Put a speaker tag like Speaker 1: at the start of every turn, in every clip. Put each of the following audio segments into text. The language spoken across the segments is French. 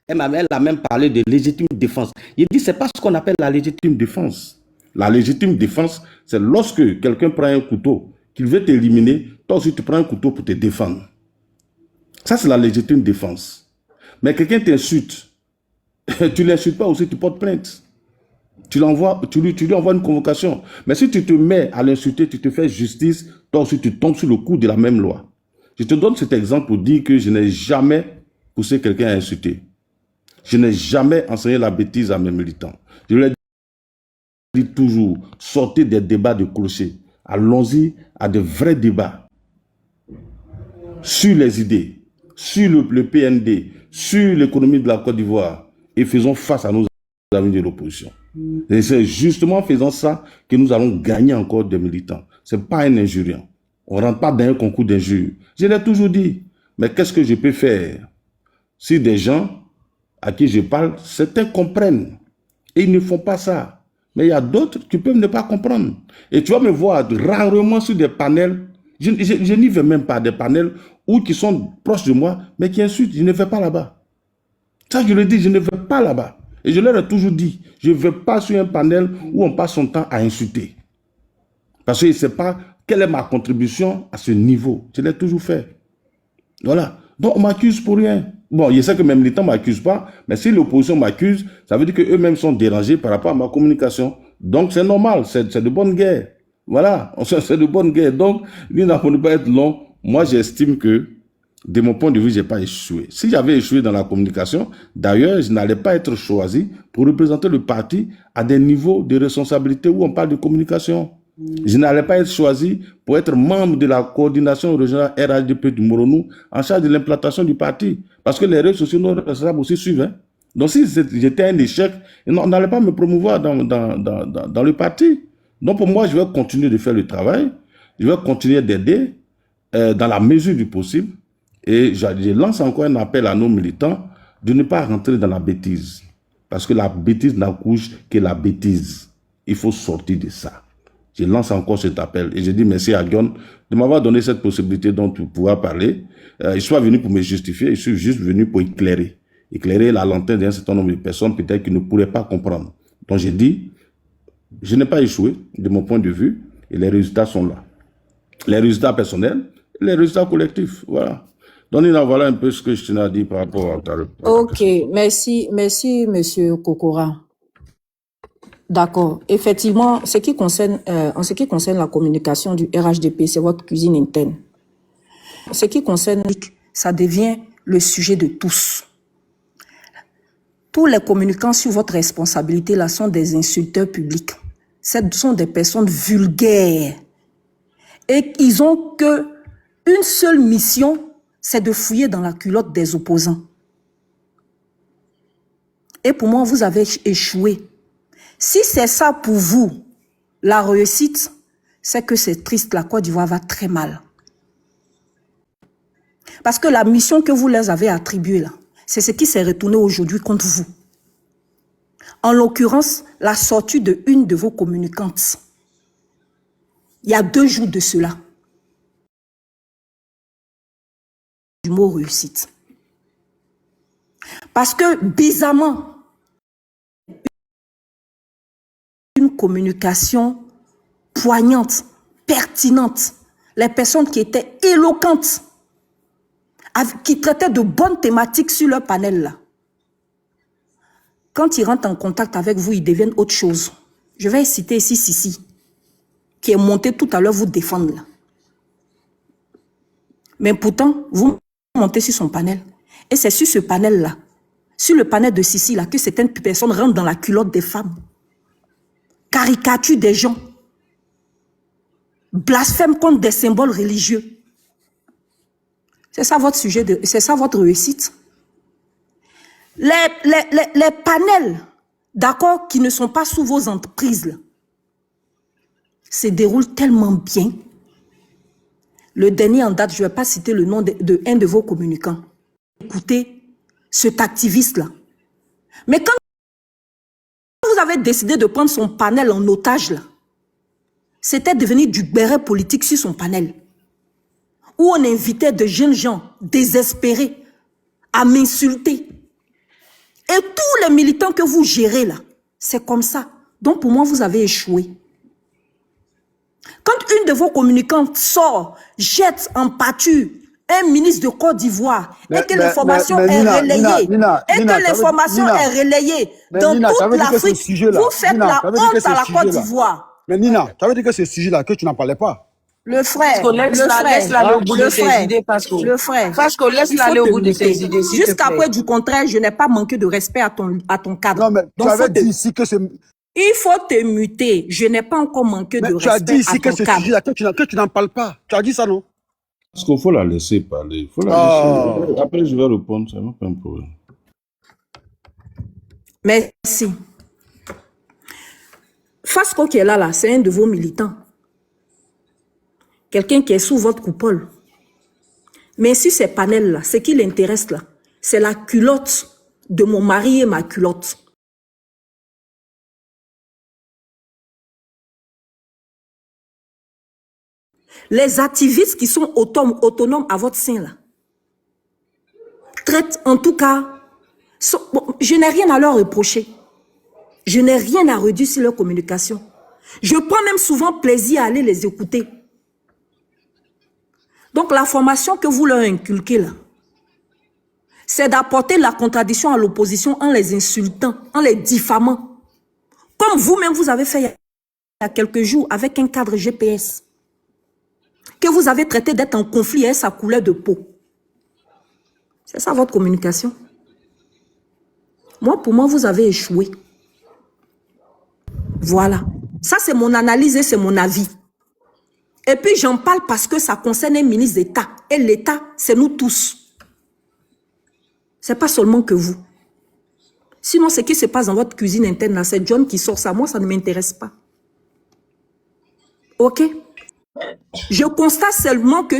Speaker 1: Elle a même parlé de légitime défense. Il dit, c'est pas ce qu'on appelle la légitime défense. La légitime défense, c'est lorsque quelqu'un prend un couteau, qu'il veut t'éliminer, toi aussi tu prends un couteau pour te défendre. Ça, c'est la légitime défense. Mais quelqu'un t'insulte, tu ne l'insultes pas aussi, tu portes plainte. Tu lui envoies une convocation. Mais si tu te mets à l'insulter, tu te fais justice, toi aussi tu tombes sur le coup de la même loi. Je te donne cet exemple pour dire que je n'ai jamais poussé quelqu'un à insulter. Je n'ai jamais enseigné la bêtise à mes militants. Je leur dis toujours, sortez des débats de clocher. Allons-y à de vrais débats sur les idées, sur le PND, sur l'économie de la Côte d'Ivoire et faisons face à nos amis de l'opposition. Et c'est justement en faisant ça que nous allons gagner encore des militants. Ce n'est pas un injuriant. On ne rentre pas dans un concours d'injures. Je l'ai toujours dit. Mais qu'est-ce que je peux faire si des gens à qui je parle, certains comprennent et ils ne font pas ça. Mais il y a d'autres qui peuvent ne pas comprendre. Et tu vas me voir rarement sur des panels, je n'y vais même pas, des panels où qui sont proches de moi, mais qui insultent. Je ne vais pas là-bas. Ça, je le dis, je ne vais pas là-bas. Et je leur ai toujours dit, je ne vais pas sur un panel où on passe son temps à insulter. Parce que je ne sais pas quelle est ma contribution à ce niveau. Je l'ai toujours fait. Voilà. Donc, on m'accuse pour rien. Bon, je sais que mes militants ne m'accusent pas, mais si l'opposition m'accuse, ça veut dire qu'eux-mêmes sont dérangés par rapport à ma communication. Donc, c'est normal, c'est de bonne guerre. Voilà, c'est de bonne guerre. Donc, il n'a pas être long. Moi, j'estime que, de mon point de vue, je n'ai pas échoué. Si j'avais échoué dans la communication, d'ailleurs, je n'allais pas être choisi pour représenter le parti à des niveaux de responsabilité où on parle de communication. Je n'allais pas être choisi pour être membre de la coordination régionale RHDP du Moronou en charge de l'implantation du parti. Parce que les réseaux sociaux, nos responsables aussi suivent. Hein. Donc si j'étais un échec, on n'allait pas me promouvoir dans le parti. Donc pour moi, je vais continuer de faire le travail. Je vais continuer d'aider dans la mesure du possible. Et je lance encore un appel à nos militants de ne pas rentrer dans la bêtise. Parce que la bêtise n'accouche que la bêtise. Il faut sortir de ça. Je lance encore cet appel et je dis merci à John de m'avoir donné cette possibilité dont pour pouvoir parler. Je ne suis pas venu pour me justifier, je suis juste venu pour éclairer. Éclairer la lanterne d'un certain nombre de personnes peut-être qui ne pourraient pas comprendre. Donc j'ai dit, je n'ai pas échoué de mon point de vue et les résultats sont là. Les résultats personnels, les résultats collectifs, voilà. Donc voilà un peu ce que je tenais à dire par rapport à ta réponse.
Speaker 2: Ok, merci, monsieur Kokora. D'accord. Effectivement, en ce qui concerne la communication du RHDP, c'est votre cuisine interne. En ce qui concerne, ça devient le sujet de tous. Tous les communicants sur votre responsabilité là sont des insulteurs publics. Ce sont des personnes vulgaires. Et ils ont une seule mission, c'est de fouiller dans la culotte des opposants. Et pour moi, vous avez échoué. Si c'est ça pour vous, la réussite, c'est que c'est triste, la Côte d'Ivoire va très mal. Parce que la mission que vous leur avez attribuée là, c'est ce qui s'est retourné aujourd'hui contre vous. En l'occurrence, la sortie de une de vos communicantes. Il y a 2 jours de cela. Du mot réussite. Parce que bizarrement, une communication poignante, pertinente. Les personnes qui étaient éloquentes, qui traitaient de bonnes thématiques sur leur panel là. Quand ils rentrent en contact avec vous, ils deviennent autre chose. Je vais citer ici Sissi, qui est monté tout à l'heure vous défendre là. Mais pourtant, vous montez sur son panel. Et c'est sur ce panel là, sur le panel de Sissi là, que certaines personnes rentrent dans la culotte des femmes. Caricature des gens, blasphème contre des symboles religieux. C'est ça votre sujet, c'est ça votre réussite. Les panels, d'accord, qui ne sont pas sous vos entreprises, là, se déroulent tellement bien. Le dernier en date, je ne vais pas citer le nom de un de vos communicants. Écoutez, cet activiste-là. Mais quand vous avez décidé de prendre son panel en otage, là, c'était devenu du béret politique sur son panel, où on invitait de jeunes gens désespérés à m'insulter. Et tous les militants que vous gérez là, c'est comme ça. Donc pour moi, vous avez échoué. Quand une de vos communicantes sort, jette en pâture un ministre de Côte d'Ivoire et que l'information est relayée, dans toute l'Afrique, vous faites la honte à la Côte d'Ivoire.
Speaker 3: Mais Nina, tu avais dit que ce sujet-là, que tu n'en parlais pas.
Speaker 2: Le frère,
Speaker 4: laisse-la aller au bout de ses idées, Fasco.
Speaker 2: Le frère.
Speaker 4: Fasco, laisse-la aller au bout de ses idées.
Speaker 2: Jusqu'à preuve du contraire, je n'ai pas manqué de respect à ton cadre.
Speaker 3: Non, mais tu avais dit ici que c'est...
Speaker 2: Il faut te muter. Je n'ai pas encore manqué de respect à ton cadre.
Speaker 3: Tu as dit ici que ce sujet-là, que tu n'en parles pas. Tu as dit ça, non?
Speaker 1: Parce qu'il faut la laisser parler. Faut la laisser. Après, je vais répondre. Ça n'a pas un problème.
Speaker 2: Merci. Fasco qui est là, c'est un de vos militants. Quelqu'un qui est sous votre coupole. Mais si ces panels-là, ce qui l'intéresse là, c'est la culotte de mon mari et ma culotte. Les activistes qui sont autonomes à votre sein là, traitent en tout cas, je n'ai rien à leur reprocher. Je n'ai rien à redire sur leur communication. Je prends même souvent plaisir à aller les écouter. Donc la formation que vous leur inculquez là, c'est d'apporter la contradiction à l'opposition en les insultant, en les diffamant. Comme vous-même vous avez fait il y a quelques jours avec un cadre GPS. Que vous avez traité d'être en conflit avec sa couleur de peau. C'est ça votre communication. Moi, pour moi, vous avez échoué. Voilà. Ça, c'est mon analyse et c'est mon avis. Et puis, j'en parle parce que ça concerne un ministre d'État. Et l'État, c'est nous tous. C'est pas seulement que vous. Sinon, ce qui se passe dans votre cuisine interne, là, c'est John qui sort ça. Moi, ça ne m'intéresse pas. OK? Je constate seulement que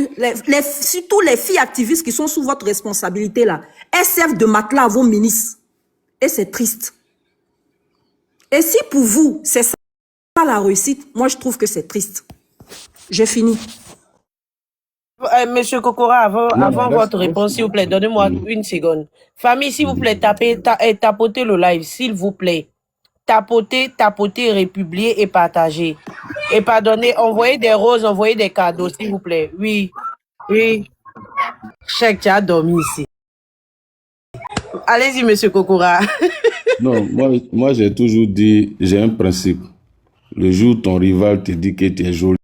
Speaker 2: surtout les filles activistes qui sont sous votre responsabilité là, elles servent de matelas à vos ministres. Et c'est triste. Et si pour vous, c'est ça la réussite, moi je trouve que c'est triste. J'ai fini.
Speaker 4: Monsieur Kokora, avant votre réponse, s'il vous plaît, donnez-moi une seconde. Famille, s'il vous plaît, tapotez le live, s'il vous plaît. Tapotez, républier et partager. Et pardonnez, envoyez des roses, envoyez des cadeaux, s'il vous plaît. Oui. Chèque, tu as dormi ici. Allez-y, monsieur Kokora.
Speaker 1: Non, moi j'ai toujours dit, j'ai un principe. Le jour où ton rival te dit que tu es joli,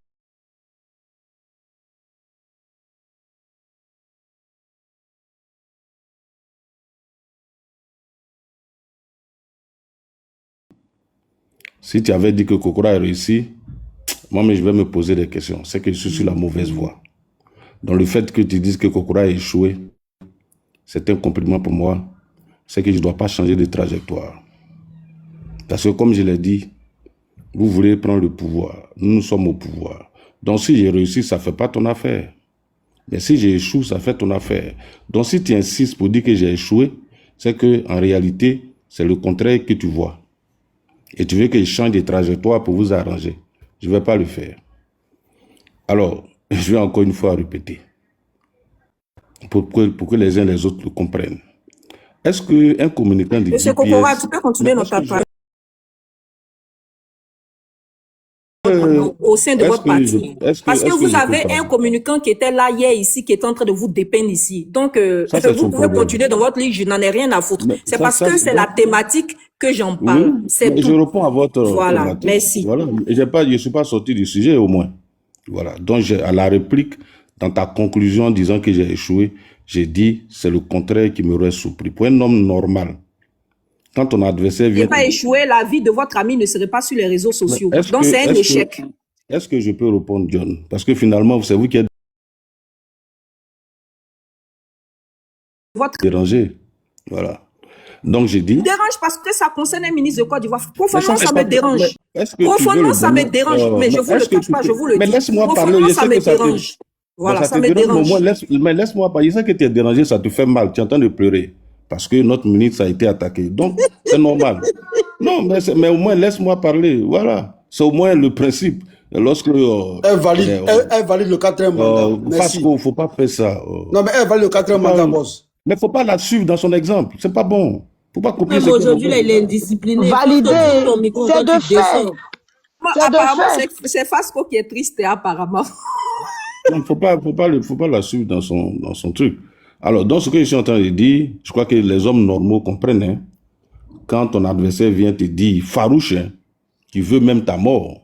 Speaker 1: si tu avais dit que Kokora a réussi, moi, mais je vais me poser des questions. C'est que je suis sur la mauvaise voie. Donc, le fait que tu dises que Kokora a échoué, c'est un compliment pour moi. C'est que je ne dois pas changer de trajectoire. Parce que, comme je l'ai dit, vous voulez prendre le pouvoir. Nous sommes au pouvoir. Donc, si j'ai réussi, ça ne fait pas ton affaire. Mais si j'ai échoué, ça fait ton affaire. Donc, si tu insistes pour dire que j'ai échoué, c'est qu'en réalité, c'est le contraire que tu vois. Et tu veux que je change de trajectoire pour vous arranger. Je ne vais pas le faire. Alors, je vais encore une fois répéter. Pour que les uns et les autres le comprennent. Est-ce qu'un communicant de
Speaker 2: Monsieur
Speaker 1: GPS...
Speaker 2: Kokora, tu peux continuer notre parole. Au sein de votre parti. Parce que vous avez un communicant qui était là hier ici, qui est en train de vous dépeindre ici. Donc, vous pouvez continuer dans votre ligne, je n'en ai rien à foutre. C'est parce que c'est la thématique que j'en parle.
Speaker 1: Oui, c'est tout. Je réponds à votre
Speaker 2: voilà,
Speaker 1: thématique.
Speaker 2: Merci.
Speaker 1: Voilà. Je ne suis pas sorti du sujet au moins. Voilà. Donc, à la réplique, dans ta conclusion disant que j'ai échoué, j'ai dit c'est le contraire qui me reste surpris. Pour un homme normal, quand ton adversaire vient...
Speaker 2: Si pas échoué, la vie de votre ami ne serait pas sur les réseaux sociaux. Donc, c'est un échec.
Speaker 1: Est-ce que je peux répondre, John? Parce que finalement, c'est vous qui êtes dérangé. Voilà. Donc, j'ai dit...
Speaker 2: Dérange parce que ça concerne un ministre de Côte d'Ivoire. Profondément, ça me dérange. Profondément, ça me dérange. Mais je vous le cache pas, je vous le dis.
Speaker 1: Mais laisse-moi parler.
Speaker 2: Profondément, ça me dérange. Voilà, ça me dérange.
Speaker 1: Mais laisse-moi parler. Je sais que tu es dérangé, ça te fait mal. Tu es en train de pleurer. Parce que notre ministre a été attaqué. Donc, c'est normal. Non, mais au moins, laisse-moi parler. Voilà. C'est au moins le principe. Lorsque...
Speaker 3: elle valide le 4e mandat.
Speaker 1: Parce qu'il ne faut pas faire ça.
Speaker 3: Non, mais elle valide le 4e mandat, boss.
Speaker 1: Mais il ne faut pas la suivre dans son exemple. C'est pas bon. Faut pas copier
Speaker 4: Même aujourd'hui, là, il est indiscipliné.
Speaker 5: Validé, c'est de fait.
Speaker 2: Apparemment, c'est Fasco qui est triste, apparemment.
Speaker 1: Non, faut pas la suivre dans son truc. Alors, dans ce que je suis en train de dire, je crois que les hommes normaux comprennent, hein, quand ton adversaire vient te dire, farouche, hein, qui veut même ta mort,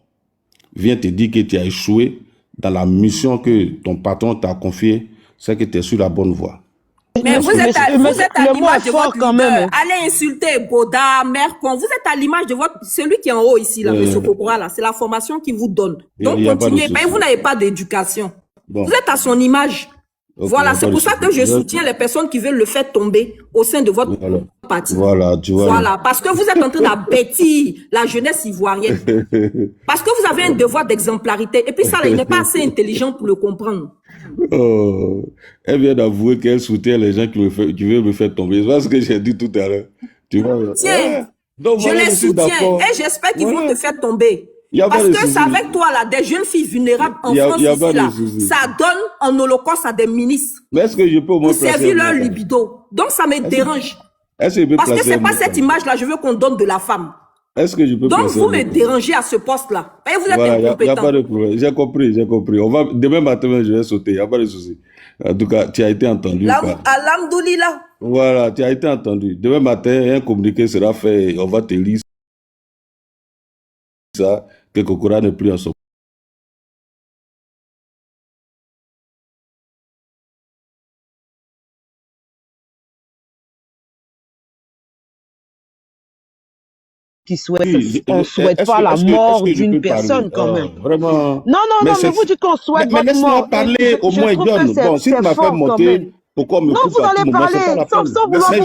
Speaker 1: vient te dire que tu as échoué dans la mission que ton patron t'a confiée, c'est que tu es sur la bonne voie.
Speaker 2: Mais vous êtes à l'image de votre
Speaker 5: quand même.
Speaker 2: Allez insulter Boda, Mercon. Vous êtes à l'image de celui qui est en haut ici, là, M. Kokora, là. C'est la formation qu'il vous donne. Donc, continuez. Mais vous n'avez pas d'éducation. Bon. Vous êtes à son image. Okay, voilà, c'est pour ça que je soutiens les personnes qui veulent le faire tomber au sein de votre parti.
Speaker 1: Voilà, tu vois.
Speaker 2: Voilà, parce que vous êtes en train d'abêtir la jeunesse ivoirienne. Parce que vous avez un devoir d'exemplarité. Et puis ça, là, il n'est pas assez intelligent pour le comprendre.
Speaker 1: Oh, elle vient d'avouer qu'elle soutient les gens qui veulent me faire tomber. C'est ce que j'ai dit tout à l'heure. Tu vois.
Speaker 2: Tiens, donc, je les soutiens et j'espère qu'ils vont te faire tomber. Parce que c'est avec toi, là, des jeunes filles vulnérables en France, ici, là, ça donne en holocauste à des ministres.
Speaker 1: Mais est-ce que je peux au moins
Speaker 2: pour servir leur libido. Donc, ça me dérange. Parce que c'est pas cette image-là, je veux qu'on donne de la femme.
Speaker 1: Est-ce que je peux
Speaker 2: Donc, vous me dérangez à ce poste-là. Et vous êtes incompétent.
Speaker 1: Il n'y a pas de problème. J'ai compris. Demain matin, je vais sauter. Il n'y a pas de souci. En tout cas, tu as été entendu.
Speaker 2: Alhamdoulilah.
Speaker 1: Voilà, tu as été entendu. Demain matin, un communiqué sera fait. On va te lire ça, que Kokora n'est plus en son.
Speaker 5: On ne souhaite pas la mort d'une personne quand même.
Speaker 1: Vraiment.
Speaker 5: Non, mais vous dites qu'on souhaite votre mort.
Speaker 1: Laisse-moi parler au moins, John. Bon, si tu m'as fait monter, pourquoi me couper?
Speaker 5: Non, vous allez parler sans vouloir vous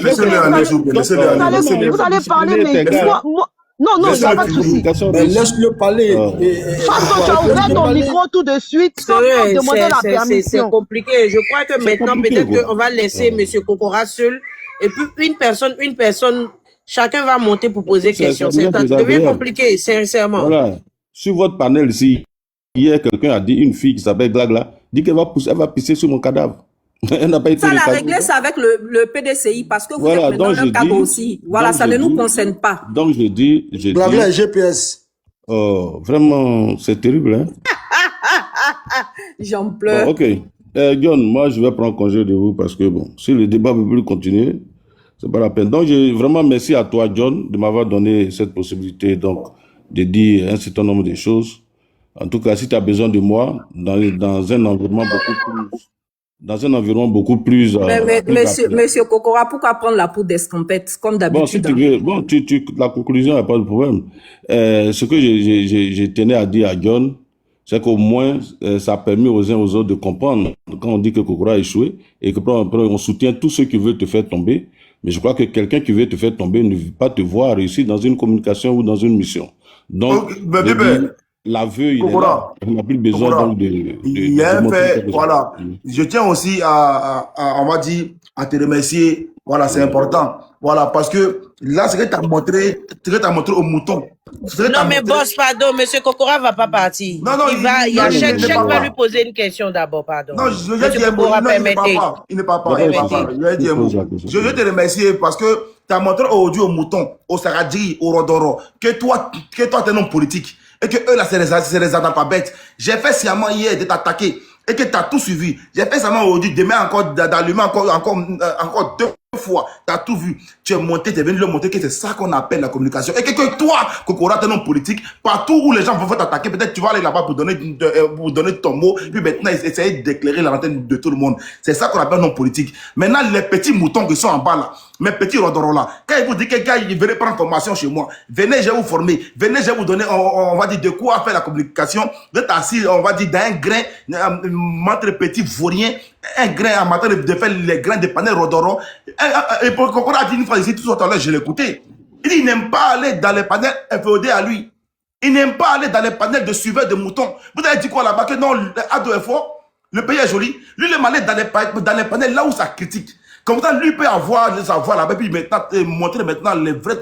Speaker 5: allez parler, mais moi... Non, il n'y a pas de souci.
Speaker 3: Mais laisse-le parler.
Speaker 5: Parce que tu as ouvert ton micro tout de suite sans demander la permission.
Speaker 4: C'est compliqué. Je crois que maintenant, peut-être qu'on va laisser M. Kokora seul. Et puis, une personne, chacun va monter pour poser question. Ça devient compliqué, sincèrement.
Speaker 1: Voilà. Sur votre panel ici, hier, quelqu'un a dit, une fille qui s'appelle Glagla, dit qu'elle va pisser sur mon cadavre. Elle n'a pas été
Speaker 2: ça l'a réglé ça avec le PDCI parce que vous êtes dans le cadre aussi. Voilà, ça ne nous concerne pas.
Speaker 1: Donc je dis...
Speaker 3: Glagla et GPS.
Speaker 1: Oh, vraiment, c'est terrible, hein?
Speaker 2: J'en pleure.
Speaker 1: Bon, ok. John, moi, je vais prendre congé de vous parce que, bon, si le débat ne peut plus continuer, c'est pas la peine. Donc, vraiment merci à toi, John, de m'avoir donné cette possibilité, donc, de dire un certain nombre de choses. En tout cas, si tu as besoin de moi, dans un environnement beaucoup plus...
Speaker 2: Monsieur Kokora, pourquoi prendre la peau d'escampette, comme d'habitude?
Speaker 1: Bon, si tu veux, la conclusion, il n'y a pas de problème. Ce que je tenais à dire à John, c'est qu'au moins, ça a permis aux uns aux autres de comprendre quand on dit que Kokora a échoué et que on soutient tous ceux qui veulent te faire tomber. Mais je crois que quelqu'un qui veut te faire tomber ne veut pas te voir réussir dans une communication ou dans une mission. Donc, l'aveu, il est là. On n'a plus besoin donc
Speaker 6: il y a un fait, voilà. Je tiens aussi on va dire, à te remercier. Voilà, c'est important. Voilà, parce que là, ce que tu as montré au mouton.
Speaker 4: Non, mais boss, pardon, monsieur Kokora va pas partir.
Speaker 6: Non,
Speaker 4: Chèque va lui poser une question d'abord, pardon.
Speaker 6: Non, je vais dire un mot. Il ne parle pas. Je vais dire un mot. Je veux te remercier parce que tu as montré aujourd'hui au mouton, au Saradji, au Rodoro, que toi, tu es un homme politique. Et que eux, là, c'est les analphabètes. J'ai fait sciemment hier de t'attaquer. Et que tu as tout suivi. J'ai fait sciemment aujourd'hui, demain encore, d'allumer encore 2 fois. Tu as tout vu. Tu es monté, tu es venu le montrer que c'est ça qu'on appelle la communication. Et que toi, Kokora, tu es un homme politique, partout où les gens vont t'attaquer, peut-être tu vas aller là-bas pour donner ton mot, puis maintenant essayer d'éclairer la lanterne de tout le monde. C'est ça qu'on appelle un homme politique. Maintenant, les petits moutons qui sont en bas là, mes petits rodorons là, quand ils vous disent que gars, ils veulent prendre formation chez moi, venez, je vais vous former, venez, je vais vous donner, on va dire, de quoi faire la communication. Vous êtes assis, on va dire, dans un grain, entre petits vauriens, un grain en matière de faire les grains de panel rodoro. Et pour Kokora a dit une fois ici, tout à l'heure, je l'ai écouté. Il dit, il n'aime pas aller dans les panels FOD à lui. Il n'aime pas aller dans les panels de suiveurs de moutons. Vous avez dit quoi là-bas? Que non, Ado est fort, le pays est joli. Lui, il aime aller dans les panels là où ça critique. Comme ça, lui peut avoir les savoirs là-bas, puis maintenant, montrer maintenant les vrais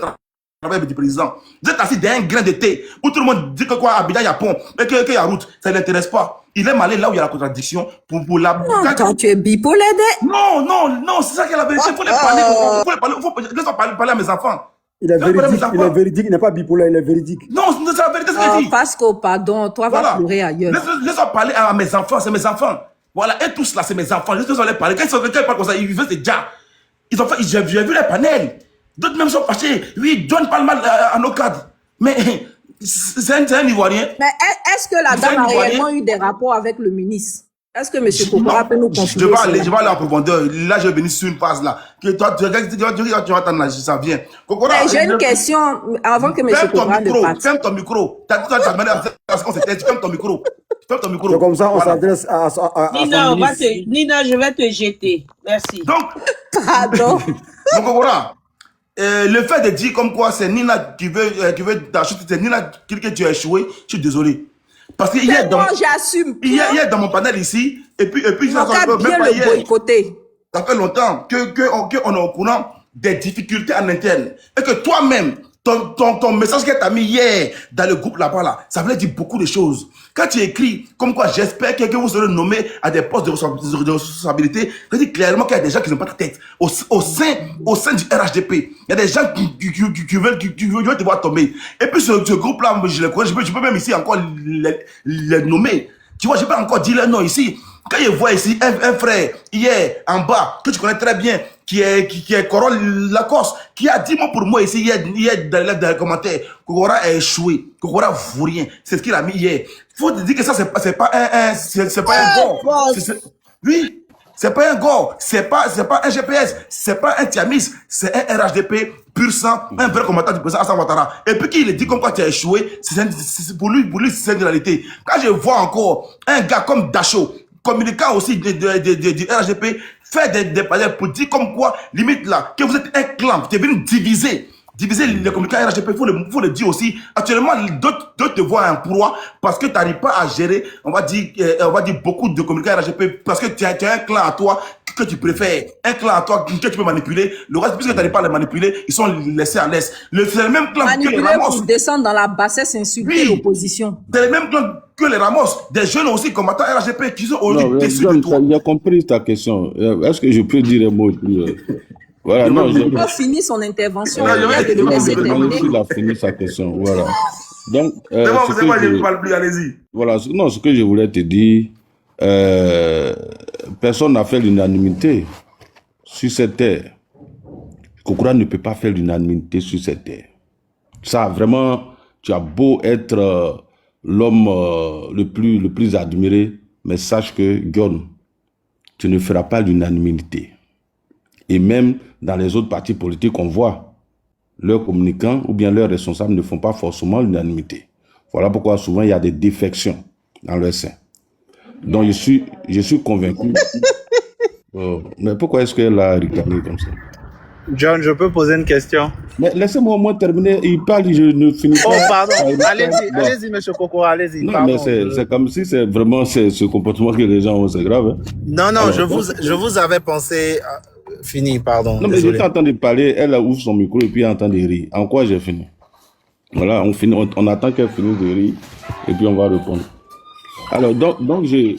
Speaker 6: travail du président. Vous êtes assis derrière un grain de thé où tout le monde dit que quoi, Abidjan, il y a pont, et qu'il y a route. Ça ne l'intéresse pas. Il aime aller là où il y a la contradiction pour la...
Speaker 2: Non, quand tu es bipolaire,
Speaker 6: Non, c'est ça qui est la vérité. Il faut les parler. Laisse-moi parler à mes enfants.
Speaker 3: Il est véridique, il n'est pas bipolaire, il est véridique.
Speaker 6: Non, c'est la vérité ce que je dis.
Speaker 2: Pasco, pardon, toi va pleurer ailleurs.
Speaker 6: Laisse-moi parler à mes enfants, c'est mes enfants. Voilà, et tous là, c'est mes enfants. Laisse-moi les parler. Quand ils parlent comme ça, ils veulent déjà. J'ai vu les panels. D'autres même sont fâchés. Oui, John parle mal à nos cadres. Mais c'est un Ivoirien.
Speaker 2: Mais est-ce que la dame a réellement eu des rapports avec le ministre? Est-ce que M. Kokora peut nous confirmer?
Speaker 6: Je vais aller en profondeur. Là, je vais venir sur une phase là. Que toi, tu vas attendre, ça vient.
Speaker 2: J'ai une question avant que M. Kokora ne parte.
Speaker 6: Ferme ton micro. Tu as demandé à ce qu'on s'était dit. Ferme ton micro. Ferme ton micro.
Speaker 3: C'est comme ça, on s'adresse à
Speaker 4: Nina, je vais te jeter. Merci.
Speaker 6: Donc,
Speaker 2: pardon.
Speaker 6: Donc, voilà. Le fait de dire comme quoi c'est Nina qui veut t'acheter, c'est Nina que tu as échoué, je suis désolé. Parce que
Speaker 2: j'assume.
Speaker 6: Hier dans mon panel ici, et puis
Speaker 2: ça
Speaker 6: fait longtemps qu'on est au courant des difficultés en interne. Et que toi-même, ton message que tu as mis hier dans le groupe là-bas, ça voulait dire beaucoup de choses. Quand tu écris comme quoi j'espère que vous serez nommé à des postes de responsabilité, ça dit clairement qu'il y a des gens qui n'ont pas de tête. Au sein du RHDP, il y a des gens qui veulent te voir tomber. Et puis ce groupe-là, je le connais, je peux même ici encore les nommer. Tu vois, je peux encore dire leur nom ici. Quand je vois ici un frère, hier, en bas, que tu connais très bien, qui est Corol Lacoste, qui a dit pour moi ici, hier dans les commentaires, Kokora a échoué, Kokora vaut rien. C'est ce qu'il a mis hier. Il faut te dire que ça, c'est pas un gore. Oui, c'est pas un gore, c'est pas un GPS, c'est pas un Tiamis, c'est un RHDP pur sang, un vrai combattant du président Hassan Ouattara. Et puis qu'il dit comme quoi tu as échoué, pour lui, c'est une réalité. Quand je vois encore un gars comme Dacho, communicant aussi du RHDP, faire des panels pour dire comme quoi, limite là, que vous êtes un clan, tu es venu diviser les communicants RHDP, il faut le dire aussi. Actuellement, d'autres te voient un proie parce que tu n'arrives pas à gérer, on va dire beaucoup de communicants RHDP parce que tu as un clan à toi que tu préfères, un clan à toi que tu peux manipuler. Le reste, puisque tu n'arrives pas à les manipuler, ils sont laissés à l'aise. C'est le même clan que les Ramos.
Speaker 2: Pour descendre dans la bassesse, insulter l'opposition.
Speaker 6: C'est le même clan que les Ramos, des jeunes aussi combattants RHDP qui sont aujourd'hui déçus de toi.
Speaker 1: J'ai compris ta question. Est-ce que je peux dire un mot? Voilà, non,
Speaker 2: il a fini son intervention.
Speaker 1: Il a fini sa question. Voilà. Donc,
Speaker 6: c'est moi, je ne parle plus, allez-y.
Speaker 1: Voilà, non, ce que je voulais te dire, personne n'a fait l'unanimité sur cette terre. Kokora ne peut pas faire l'unanimité sur cette terre. Ça, vraiment, tu as beau être l'homme le plus admiré, mais sache que, Guillaume, tu ne feras pas l'unanimité. Et même dans les autres partis politiques, on voit leurs communicants ou bien leurs responsables ne font pas forcément l'unanimité. Voilà pourquoi souvent il y a des défections dans leur sein. Donc je suis convaincu. Mais pourquoi est-ce qu'elle a ricané comme ça?
Speaker 7: John, je peux poser une question?
Speaker 1: Mais laissez-moi au moins terminer. Il parle, je ne finis pas.
Speaker 7: Oh, pardon. Allez-y, monsieur Kokora, allez-y.
Speaker 1: Non, mais c'est comme si c'est vraiment ce comportement que les gens ont, c'est grave. Hein?
Speaker 7: Non, alors, je vous avais pensé... Fini, pardon.
Speaker 1: Non, mais je t'ai entendu parler, elle ouvre son micro et puis elle entend des rires. En quoi j'ai fini? Voilà, on attend qu'elle finisse de rire et puis on va répondre. Alors, donc je dis...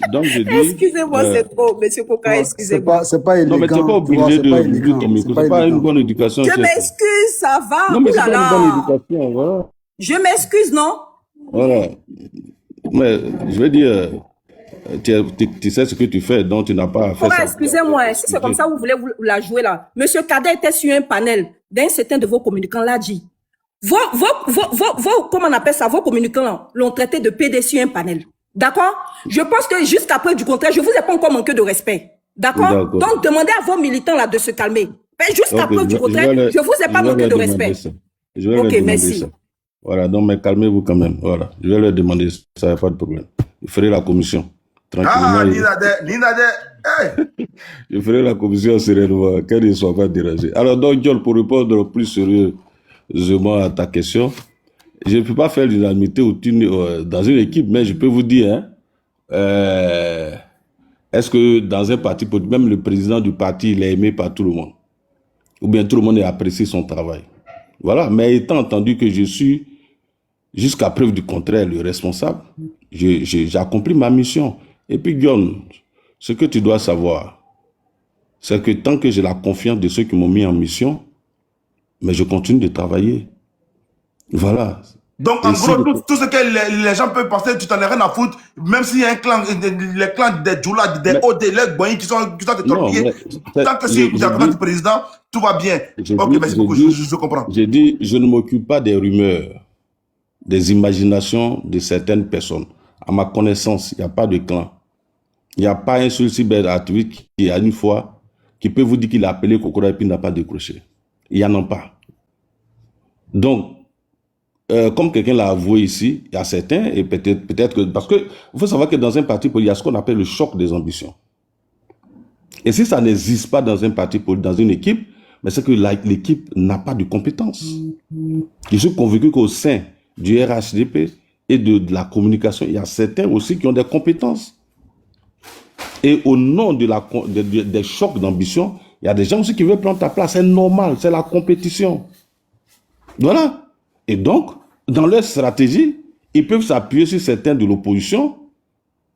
Speaker 2: Excusez-moi, c'est trop, monsieur Kokora, excusez-moi.
Speaker 3: C'est pas élégant.
Speaker 1: Non, mais tu n'es pas obligé de ton micro. C'est pas une bonne éducation.
Speaker 2: Je m'excuse, ça va.
Speaker 1: Non, mais c'est pas une bonne éducation, voilà.
Speaker 2: Je m'excuse, non?
Speaker 1: Voilà. Mais je veux dire... Tu sais ce que tu fais, donc tu n'as pas à faire ça.
Speaker 2: Excusez-moi, si c'est comme ça, vous voulez vous la jouer là. Monsieur Kader était sur un panel d'un certain de vos communicants l'a dit. Comment on appelle ça, vos communicants l'ont traité de PD sur un panel. D'accord? Je pense que jusqu'à preuve du contraire, je vous ai pas encore manqué de respect. D'accord? Donc, demandez à vos militants là de se calmer. Mais jusqu'à preuve du contraire, je vous ai pas manqué de respect.
Speaker 1: Je vais leur demander ça. Voilà, donc mais calmez-vous quand même. Voilà, je vais leur demander ça, il n'y a pas de problème. Je ferai la commission.
Speaker 6: Ah, Ninade, hey.
Speaker 1: Je ferai la commission sereinement, qu'elle ne soit pas dérangée. Alors, donc, John, pour répondre plus sérieusement à ta question, je ne peux pas faire l'unanimité dans une équipe, mais je peux vous dire, est-ce que dans un parti, même le président du parti, il est aimé par tout le monde? Ou bien tout le monde apprécie son travail? Voilà, mais étant entendu que je suis, jusqu'à preuve du contraire, le responsable, j'ai accompli ma mission. Et puis, Guillaume, ce que tu dois savoir, c'est que tant que j'ai la confiance de ceux qui m'ont mis en mission, mais je continue de travailler. Voilà.
Speaker 6: Donc, en gros, tout ce que les gens peuvent penser, tu t'en as rien à foutre, même s'il y a un clan, les clans des Djoula, des OD, les Boyens qui sont torpillés, tant que c'est la confiance du président, tout va bien. Ok, merci beaucoup, je comprends.
Speaker 1: J'ai dit, je ne m'occupe pas des rumeurs, des imaginations de certaines personnes. À ma connaissance, il n'y a pas de clan. Il n'y a pas un seul cyberactiviste qui, à une fois, qui peut vous dire qu'il a appelé Kokora et puis n'a pas décroché. Il n'y en a pas. Donc, comme quelqu'un l'a avoué ici, il y a certains, et peut-être que... Parce qu'il faut savoir que dans un parti politique, il y a ce qu'on appelle le choc des ambitions. Et si ça n'existe pas dans un parti politique, dans une équipe, mais c'est que l'équipe n'a pas de compétences. Je suis convaincu qu'au sein du RHDP et de la communication, il y a certains aussi qui ont des compétences. Et au nom des chocs d'ambition, il y a des gens aussi qui veulent prendre ta place. C'est normal, c'est la compétition. Voilà. Et donc, dans leur stratégie, ils peuvent s'appuyer sur certains de l'opposition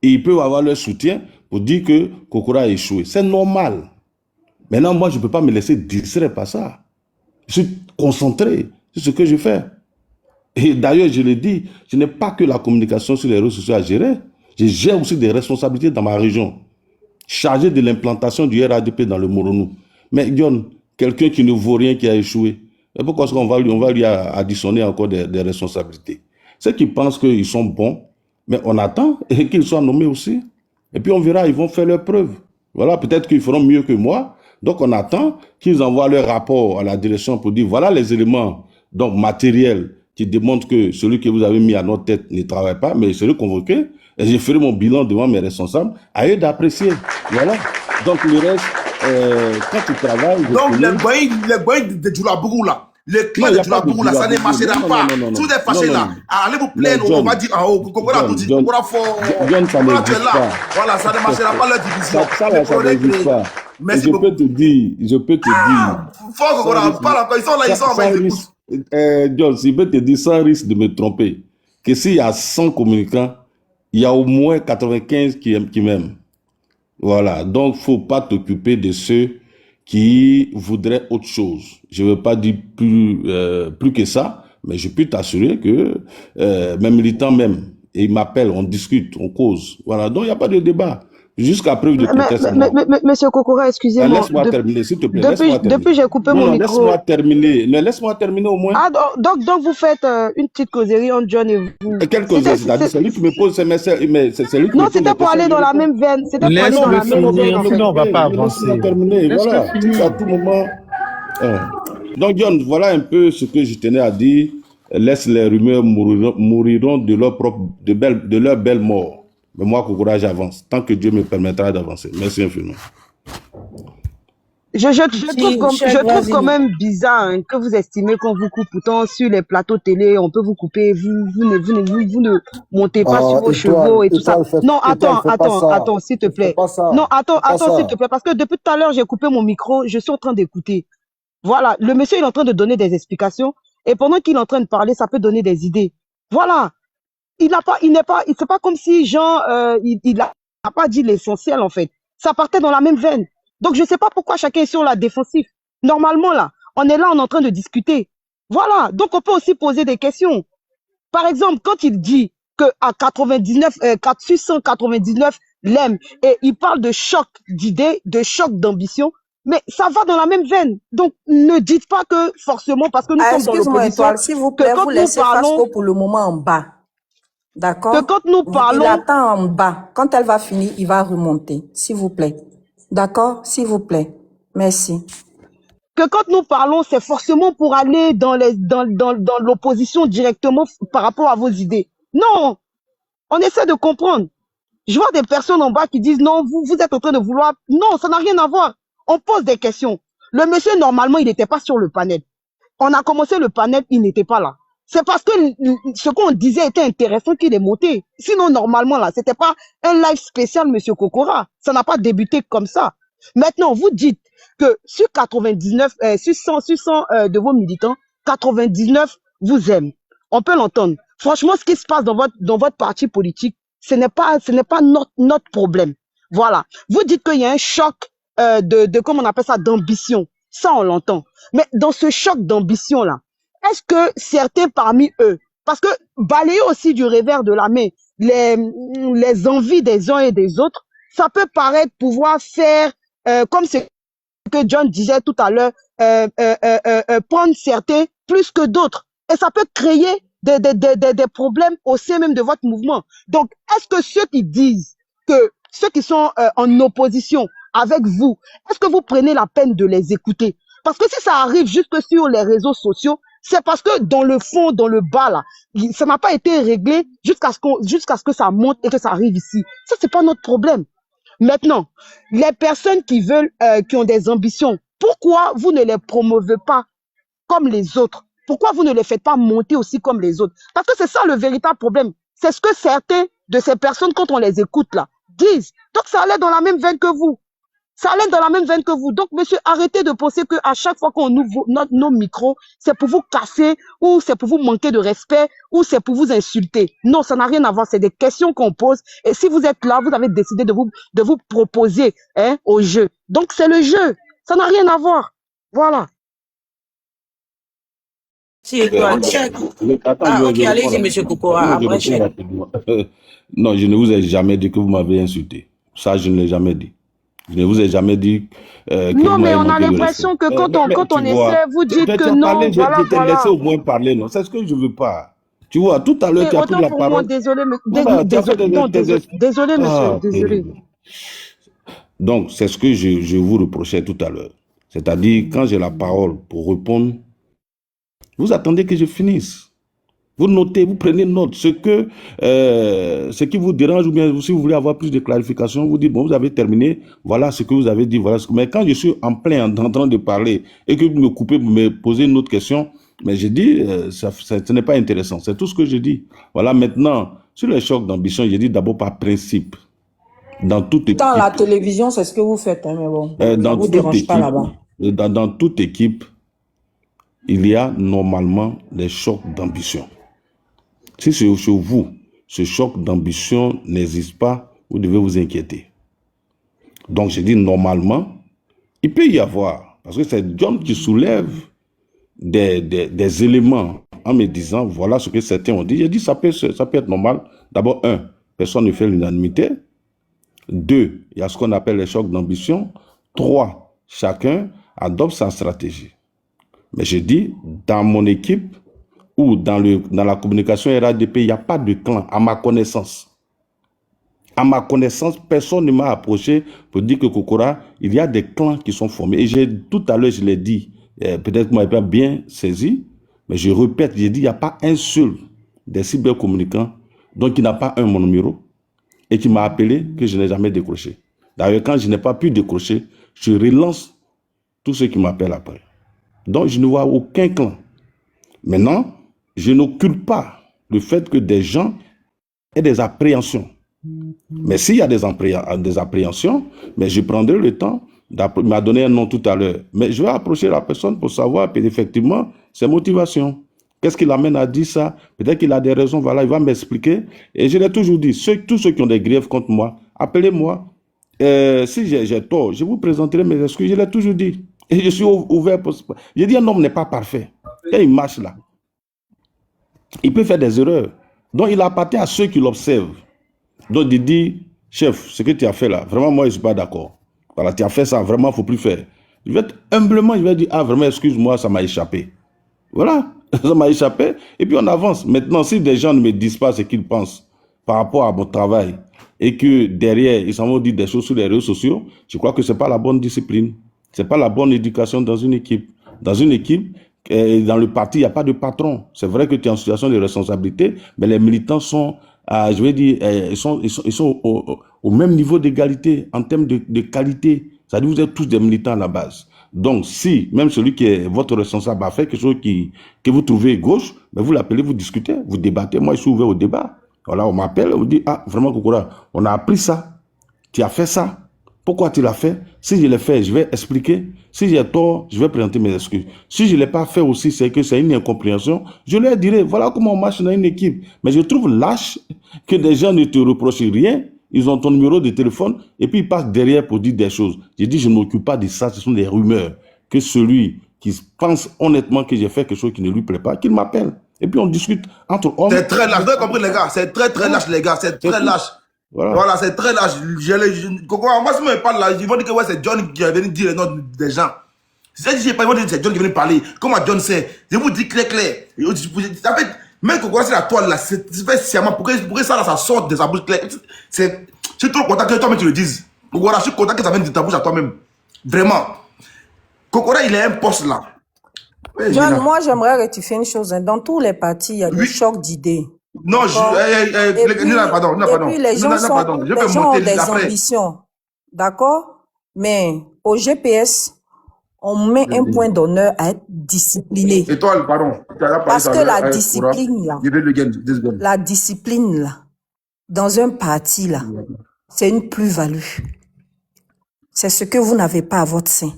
Speaker 1: et ils peuvent avoir leur soutien pour dire que Kokora a échoué. C'est normal. Maintenant, moi, je ne peux pas me laisser distraire par ça. Je suis concentré sur ce que je fais. Et d'ailleurs, je l'ai dit, je n'ai pas que la communication sur les réseaux sociaux à gérer. Je gère aussi des responsabilités dans ma région. Chargé de l'implantation du RADP dans le Moronou. Mais John, quelqu'un qui ne vaut rien, qui a échoué, et pourquoi est-ce qu'on va lui additionner encore des responsabilités? Ceux qui pensent qu'ils sont bons, mais on attend qu'ils soient nommés aussi. Et puis on verra, ils vont faire leurs preuves. Voilà, peut-être qu'ils feront mieux que moi. Donc on attend qu'ils envoient leur rapport à la direction pour dire, voilà les éléments donc matériels qui démontrent que celui que vous avez mis à notre tête ne travaille pas, mais celui convoqué, et j'ai fait mon bilan devant mes responsables, à eux d'apprécier. Voilà. Donc le reste, quand tu travailles...
Speaker 6: Donc les boys de Djoulabourou là, les clans de Djoulabourou là, ça ne marchera pas. Si vous êtes fâchés là, allez vous plaindre, on va dire en haut, Kokora vous dit, Kokora fort,
Speaker 1: John, ça n'existe pas.
Speaker 6: Voilà, ça ne marchera pas leur division.
Speaker 1: Ça n'existe pas.
Speaker 6: Merci beaucoup.
Speaker 1: Je peux te dire.
Speaker 6: Fort Kokora, parle encore, ils sont là, ils sont en bas, ils écoutent.
Speaker 1: John, je peux te dire sans risque de me tromper, que s'il y a 100 communicants, il y a au moins 95 qui m'aiment. Voilà, donc il ne faut pas t'occuper de ceux qui voudraient autre chose. Je ne veux pas dire plus que ça, mais je peux t'assurer que mes militants même, et ils m'appellent, on discute, on cause. Voilà, donc il n'y a pas de débat. Jusqu'à preuve de conteste.
Speaker 5: Monsieur Kokora, excusez-moi.
Speaker 1: Laisse-moi terminer, s'il te plaît.
Speaker 5: Depuis j'ai coupé mon micro.
Speaker 1: Laisse-moi terminer. Laisse-moi terminer au moins.
Speaker 5: Ah, donc vous faites une petite causerie entre John et vous.
Speaker 1: Quelle causerie? C'est-à-dire, c'est lui qui me pose ses messages.
Speaker 5: Non, c'était pour aller dans la même veine. C'était pour aller dans la même veine.
Speaker 7: Sinon, on ne va pas avancer.
Speaker 1: Voilà, à tout moment. Donc, John, voilà un peu ce que je tenais à dire. Laisse les rumeurs mouriront de leur belle mort. Mais moi, Kokora, j'avance. Tant que Dieu me permettra d'avancer. Merci infiniment.
Speaker 5: Je trouve quand même bizarre que vous estimez qu'on vous coupe. Pourtant, sur les plateaux télé, on peut vous couper. Vous ne montez pas sur vos chevaux et tout ça. Non, attends, s'il te plaît. Non, attends, s'il te plaît. Parce que depuis tout à l'heure, j'ai coupé mon micro. Je suis en train d'écouter. Voilà, le monsieur il est en train de donner des explications. Et pendant qu'il est en train de parler, ça peut donner des idées. Voilà. C'est pas comme si Jean, il n'a pas dit l'essentiel en fait. Ça partait dans la même veine. Donc je sais pas pourquoi chacun est sur la défensive. Normalement là, on est là, on est en train de discuter. Voilà. Donc on peut aussi poser des questions. Par exemple, quand il dit que à 699 l'aime et il parle de choc d'idées, de choc d'ambition, mais ça va dans la même veine. Donc ne dites pas que forcément parce que nous sommes dans l'opposition.
Speaker 2: S'il vous plaît, vous laissez Fasco pour le moment en bas. D'accord.
Speaker 5: Que quand nous parlons...
Speaker 2: Il attend en bas. Quand elle va finir, il va remonter. S'il vous plaît. D'accord? S'il vous plaît. Merci.
Speaker 5: Que quand nous parlons, c'est forcément pour aller dans l'opposition directement par rapport à vos idées. Non! On essaie de comprendre. Je vois des personnes en bas qui disent non, vous êtes en train de vouloir... Non, ça n'a rien à voir. On pose des questions. Le monsieur, normalement, il n'était pas sur le panel. On a commencé le panel, il n'était pas là. C'est parce que ce qu'on disait était intéressant qu'il est monté. Sinon, normalement, là, c'était pas un live spécial, monsieur Kokora. Ça n'a pas débuté comme ça. Maintenant, vous dites que sur 99, sur 100 de vos militants, 99 vous aiment. On peut l'entendre. Franchement, ce qui se passe dans votre parti politique, ce n'est pas notre problème. Voilà. Vous dites qu'il y a un choc comment on appelle ça, d'ambition. Ça, on l'entend. Mais dans ce choc d'ambition-là, est-ce que certains parmi eux, parce que balayer aussi du revers de la main les envies des uns et des autres, ça peut paraître pouvoir faire, comme ce que John disait tout à l'heure, prendre certains plus que d'autres. Et ça peut créer des problèmes au sein même de votre mouvement. Donc, est-ce que ceux qui disent que ceux qui sont en opposition avec vous, est-ce que vous prenez la peine de les écouter? Parce que si ça arrive jusque sur les réseaux sociaux, c'est parce que dans le fond, dans le bas, là, ça n'a pas été réglé jusqu'à ce que ça monte et que ça arrive ici. Ça, c'est pas notre problème. Maintenant, les personnes qui veulent, qui ont des ambitions, pourquoi vous ne les promouvez pas comme les autres? Pourquoi vous ne les faites pas monter aussi comme les autres? Parce que c'est ça le véritable problème. C'est ce que certains de ces personnes, quand on les écoute là, disent. Donc ça allait dans la même veine que vous. Ça allait dans la même veine que vous. Donc, monsieur, arrêtez de penser qu'à chaque fois qu'on ouvre nos micros, c'est pour vous casser, ou c'est pour vous manquer de respect, ou c'est pour vous insulter. Non, ça n'a rien à voir. C'est des questions qu'on pose. Et si vous êtes là, vous avez décidé de vous proposer au jeu. Donc, c'est le jeu. Ça n'a rien à voir. Voilà.
Speaker 4: Si, étoile, check. Ah, ok, allez-y, monsieur Kokora, après check.
Speaker 1: Non, je ne vous ai jamais dit que vous m'avez insulté. Ça, je ne l'ai jamais dit. Je ne vous ai jamais dit que
Speaker 5: non, mais on a l'impression que quand on essaie, vous dites que non,
Speaker 1: je t'ai laissé au moins parler, non. C'est ce que je veux pas. Tu vois, tout à l'heure, tu as pris la parole.
Speaker 5: Désolé, monsieur, désolé.
Speaker 1: Donc, c'est ce que je vous reprochais tout à l'heure. C'est-à-dire, quand j'ai la parole pour répondre, vous attendez que je finisse. Vous notez, vous prenez note. Ce qui vous dérange, ou bien si vous voulez avoir plus de clarification, vous dites, bon, vous avez terminé, voilà ce que vous avez dit, voilà ce que... Mais quand je suis en plein en train de parler et que vous me coupez pour me poser une autre question, mais je dis, ce n'est pas intéressant. C'est tout ce que je dis. Voilà, maintenant, sur les chocs d'ambition, je dis d'abord par principe. Dans toute équipe...
Speaker 2: Dans la télévision, c'est ce que vous faites, hein, mais bon, ça ne vous dérange pas là-bas.
Speaker 1: Dans toute équipe, il y a normalement des chocs d'ambition. Si chez vous, ce choc d'ambition n'existe pas, vous devez vous inquiéter. Donc, je dis normalement, il peut y avoir, parce que c'est John qui soulève des éléments en me disant, voilà ce que certains ont dit. J'ai dit, ça peut être normal. D'abord, 1, personne ne fait l'unanimité. 2, il y a ce qu'on appelle les chocs d'ambition. 3, chacun adopte sa stratégie. Mais je dis, dans mon équipe, ou dans la communication RADP, il n'y a pas de clan, à ma connaissance. À ma connaissance, personne ne m'a approché pour dire que Kokora, il y a des clans qui sont formés. Et tout à l'heure, je l'ai dit, peut-être que vous m'avez pas bien saisi, mais je répète, j'ai dit, il n'y a pas un seul des cybercommunicants, donc qui n'a pas mon numéro, et qui m'a appelé que je n'ai jamais décroché. D'ailleurs, quand je n'ai pas pu décrocher, je relance tous ceux qui m'appellent après. Donc, je ne vois aucun clan. Maintenant, je n'occulte pas le fait que des gens aient des appréhensions. Mais s'il y a des appréhensions, mais je prendrai le temps, il m'a donné un nom tout à l'heure, mais je vais approcher la personne pour savoir effectivement ses motivations. Qu'est-ce qui l'amène à dire ça? Peut-être qu'il a des raisons, voilà, il va m'expliquer. Et je l'ai toujours dit, tous ceux qui ont des griefs contre moi, appelez-moi. Si j'ai tort, je vous présenterai mes excuses, je l'ai toujours dit. Et je suis ouvert pour... J'ai dit, un homme n'est pas parfait. Et il marche là. Il peut faire des erreurs. Donc, il appartient à ceux qui l'observent. Donc, il dit, chef, ce que tu as fait là, vraiment, moi, je ne suis pas d'accord. Voilà, tu as fait ça, vraiment, il ne faut plus faire. Je vais humblement, je vais dire, ah, vraiment, excuse-moi, ça m'a échappé. Voilà, ça m'a échappé. Et puis, on avance. Maintenant, si des gens ne me disent pas ce qu'ils pensent par rapport à mon travail et que derrière, ils s'en vont dire des choses sur les réseaux sociaux, je crois que ce n'est pas la bonne discipline. Ce n'est pas la bonne éducation dans une équipe. Dans une équipe, dans le parti, il n'y a pas de patron. C'est vrai que tu es en situation de responsabilité, mais les militants sont, je vais dire, ils sont au même niveau d'égalité en termes de qualité. C'est-à-dire que vous êtes tous des militants à la base. Donc, si même celui qui est votre responsable a fait quelque chose que vous trouvez gauche, ben vous l'appelez, vous discutez, vous débattez. Moi, je suis ouvert au débat. Voilà, on m'appelle, on me dit, ah, vraiment, Kokora, on a appris ça. Tu as fait ça. Pourquoi tu l'as fait? Si je l'ai fait, je vais expliquer. Si j'ai tort, je vais présenter mes excuses. Si je ne l'ai pas fait aussi, c'est que c'est une incompréhension. Je leur dirai, voilà comment on marche dans une équipe. Mais je trouve lâche que des gens ne te reprochent rien. Ils ont ton numéro de téléphone et puis ils passent derrière pour dire des choses. J'ai dit, je ne m'occupe pas de ça, ce sont des rumeurs. Que celui qui pense honnêtement que j'ai fait quelque chose qui ne lui plaît pas, qu'il m'appelle. Et puis on discute entre hommes.
Speaker 6: C'est très lâche, vous avez compris les gars, c'est très lâche les gars, c'est très lâche. Voilà, c'est très lâche. Moi, si je me parle là, ils vont dire que ouais, c'est John qui est venu dire les noms des gens. Si je dis pas, ils vont dire que c'est John qui est venu parler. Comment John sait? Je vous dis clair. En fait, même quand c'est la toile là, c'est fait sciemment pour que ça là, ça sorte de sa bouche claire. Je suis trop content que toi-même tu le dises. Voilà, je suis content que ça vienne de ta bouche à toi-même. Vraiment. Kokora, il a un poste là. Ouais,
Speaker 2: John, moi j'aimerais rectifier une chose. Dans tous les partis, il y a des chocs d'idées.
Speaker 6: Non, pardon.
Speaker 2: Et puis les gens ont des ambitions. D'accord? Mais au GPS, on met un point d'honneur à être discipliné.
Speaker 6: Étoile, pardon.
Speaker 2: Parce que la discipline là, dans un parti là, c'est une plus-value. C'est ce que vous n'avez pas à votre sein.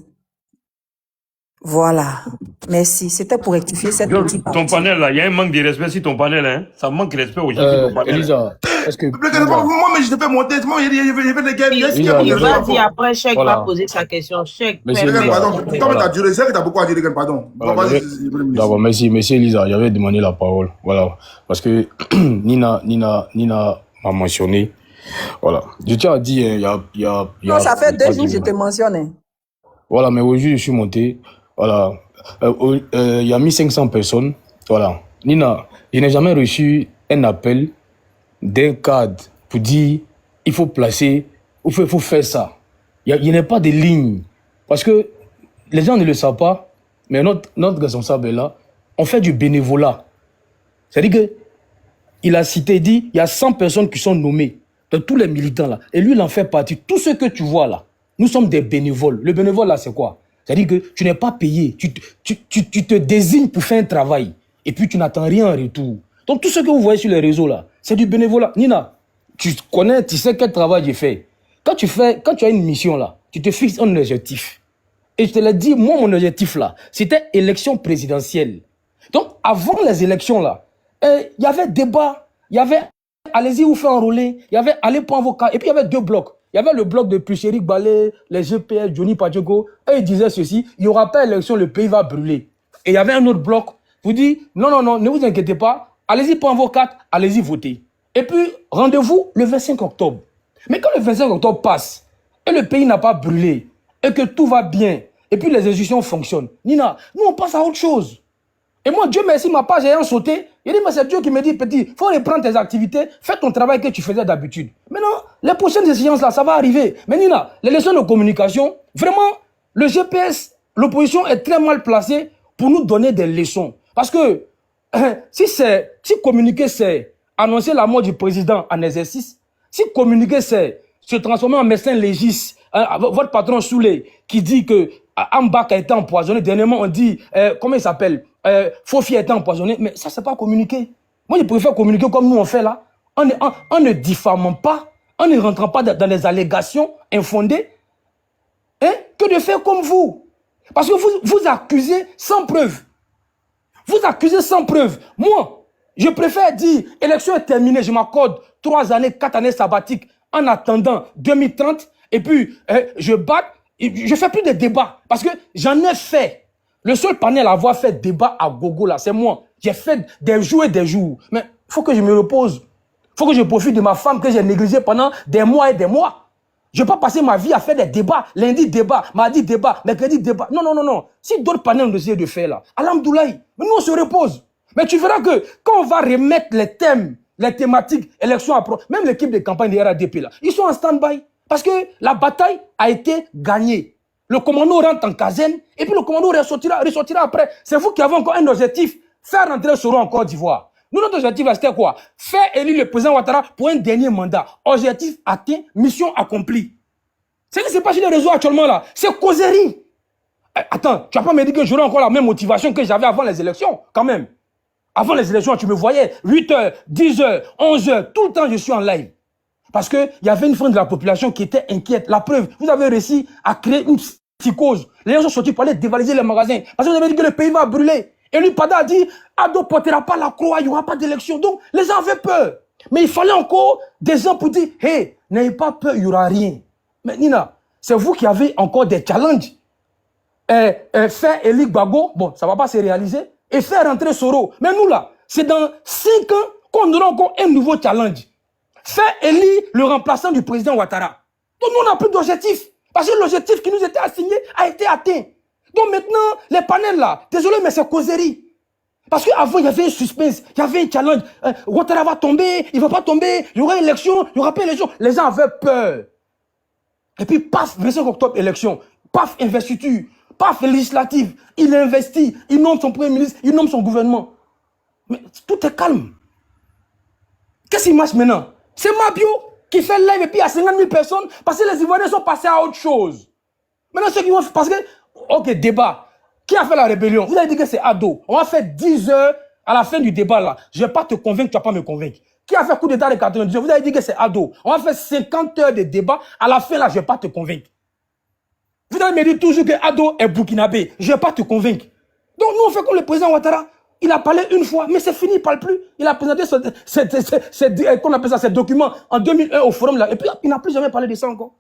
Speaker 2: Voilà. Merci. C'était pour rectifier cette petite partie.
Speaker 8: Ton panel là, il y a un manque de respect sur ton panel, hein. Ça manque de respect aux gens.
Speaker 9: Elisa, est-ce que...
Speaker 6: Moi, mais je te fais monter. Moi, il y avait des gars.
Speaker 4: Il va dire après, Cheikh va poser sa question. Cheikh,
Speaker 6: pardon. Toi, tu as duré. C'est vrai que tu as beaucoup à dire, pardon.
Speaker 9: D'accord, merci Elisa. J'avais demandé la parole. Voilà. Parce que Nina m'a mentionné. Voilà. Je tiens à dire, il y a...
Speaker 2: Non, ça fait 2 jours que je te mentionne.
Speaker 9: Voilà, mais aujourd'hui, je suis monté. Voilà. Il y a 1500 personnes. Voilà. Nina, je n'ai jamais reçu un appel d'un cadre pour dire il faut placer, il faut faire ça. Il n'y a pas de ligne. Parce que les gens ne le savent pas, mais notre responsable est là. On fait du bénévolat. C'est-à-dire que il a cité, dit, il y a 100 personnes qui sont nommées de tous les militants là. Et lui, il en fait partie. Tout ce que tu vois là, nous sommes des bénévoles. Le bénévole là, c'est quoi? C'est-à-dire que tu n'es pas payé. Tu te désignes pour faire un travail. Et puis tu n'attends rien en retour. Donc tout ce que vous voyez sur les réseaux là, c'est du bénévolat. Nina, tu connais, tu sais quel travail j'ai fait. Quand tu as une mission là, tu te fixes un objectif. Et je te l'ai dit, moi mon objectif là, c'était élection présidentielle. Donc avant les élections là, il y avait débat, il y avait allez-y vous faire enrôler, il y avait allez prendre vos cas. Et puis il y avait 2 blocs. Il y avait le bloc de Pluchéric Balé, les GPS, Johnny Pacheco, et ils disaient ceci, il n'y aura pas élection, le pays va brûler. Et il y avait un autre bloc, vous dit, non, ne vous inquiétez pas, allez-y prendre vos cartes, allez-y voter. Et puis, rendez-vous le 25 octobre. Mais quand le 25 octobre passe, et le pays n'a pas brûlé, et que tout va bien, et puis les institutions fonctionnent, Nina, nous on passe à autre chose. Et moi, Dieu merci, ma page ayant sauté, il dit, mais c'est Dieu qui me dit, petit, il faut reprendre tes activités, fais ton travail que tu faisais d'habitude. Maintenant, les prochaines échéances là, ça va arriver. Mais Nina, les leçons de communication, vraiment, le GPS, l'opposition est très mal placée pour nous donner des leçons. Parce que, si communiquer c'est annoncer la mort du président en exercice, si communiquer c'est se transformer en médecin légiste, votre patron Souley, qui dit que Ambak a été empoisonné, dernièrement on dit, comment il s'appelle, Fofi a été empoisonné, mais ça c'est pas communiquer. Moi je préfère communiquer comme nous on fait là, en ne diffamant pas, en ne rentrant pas dans les allégations infondées, hein, que de faire comme vous. Parce que vous accusez sans preuve. Vous accusez sans preuve. Moi, je préfère dire, élection est terminée, je m'accorde 3 années, 4 années sabbatiques en attendant 2030, et puis je fais plus de débats, parce que j'en ai fait. Le seul panel à avoir fait débat à gogo là, c'est moi. J'ai fait des jours et des jours. Mais il faut que je me repose. Il faut que je profite de ma femme que j'ai négligée pendant des mois et des mois. Je ne vais pas passer ma vie à faire des débats. Lundi débat, mardi débat, mercredi débat. Non. Si d'autres panels ont essayé de faire là, alhamdoulaye, mais nous on se repose. Mais tu verras que quand on va remettre les thèmes, les thématiques, élections après, même l'équipe de campagne de RADP là, ils sont en stand-by. Parce que la bataille a été gagnée. Le commando rentre en caserne et puis le commando ressortira après. C'est vous qui avez encore un objectif, faire rentrer Soro en Côte d'Ivoire. Nous, notre objectif, c'était quoi? Faire élire le président Ouattara pour un dernier mandat. Objectif atteint, mission accomplie. C'est ce qui se passe sur les réseaux actuellement là. C'est causerie. Attends, tu vas pas me dire que j'aurai encore la même motivation que j'avais avant les élections, quand même. Avant les élections, tu me voyais 8h, 10h, 11h, tout le temps je suis en live. Parce qu'il y avait une frange de la population qui était inquiète. La preuve, vous avez réussi à créer une psychose. Les gens sont sortis pour aller dévaliser les magasins. Parce que vous avez dit que le pays va brûler. Et lui, Pada a dit, Ado ne portera pas la croix, il n'y aura pas d'élection. Donc, les gens avaient peur. Mais il fallait encore des gens pour dire, hey, n'ayez pas peur, il n'y aura rien. Mais Nina, c'est vous qui avez encore des challenges. Faire Eli Gbagbo, bon, ça ne va pas se réaliser. Et faire rentrer Soro. Mais nous, là, c'est dans 5 ans qu'on aura encore un nouveau challenge. Faire élire le remplaçant du président Ouattara. Donc nous, on n'a plus d'objectif. Parce que l'objectif qui nous était assigné a été atteint. Donc maintenant, les panels là, désolé, mais c'est causerie. Parce qu'avant, il y avait un suspense, il y avait un challenge. Ouattara va tomber, il ne va pas tomber, il y aura élection, il n'y aura pas élection. Les gens avaient peur. Et puis, paf, 25 octobre, élection. Paf, investiture. Paf, législative. Il investit, il nomme son premier ministre, il nomme son gouvernement. Mais tout est calme. Qu'est-ce qui marche maintenant? C'est Mabio qui fait live et puis il y a 50 000 personnes parce que les Ivoiriens sont passés à autre chose. Maintenant, ceux qui vont... Parce que... Ok, débat. Qui a fait la rébellion? Vous avez dit que c'est Ado. On va faire 10 heures à la fin du débat là. Je ne vais pas te convaincre, tu ne vas pas me convaincre. Qui a fait coup d'état de 90 heures? Vous avez dit que c'est Ado. On va faire 50 heures de débat. À la fin là, je ne vais pas te convaincre. Vous allez me dire toujours que Ado est burkinabé. Je ne vais pas te convaincre. Donc nous, on fait comme le président Ouattara. Il a parlé une fois, mais c'est fini, il ne parle plus. Il a présenté qu'on appelle ça, ces documents en 2001 au forum là. Et puis il n'a plus jamais parlé de ça encore.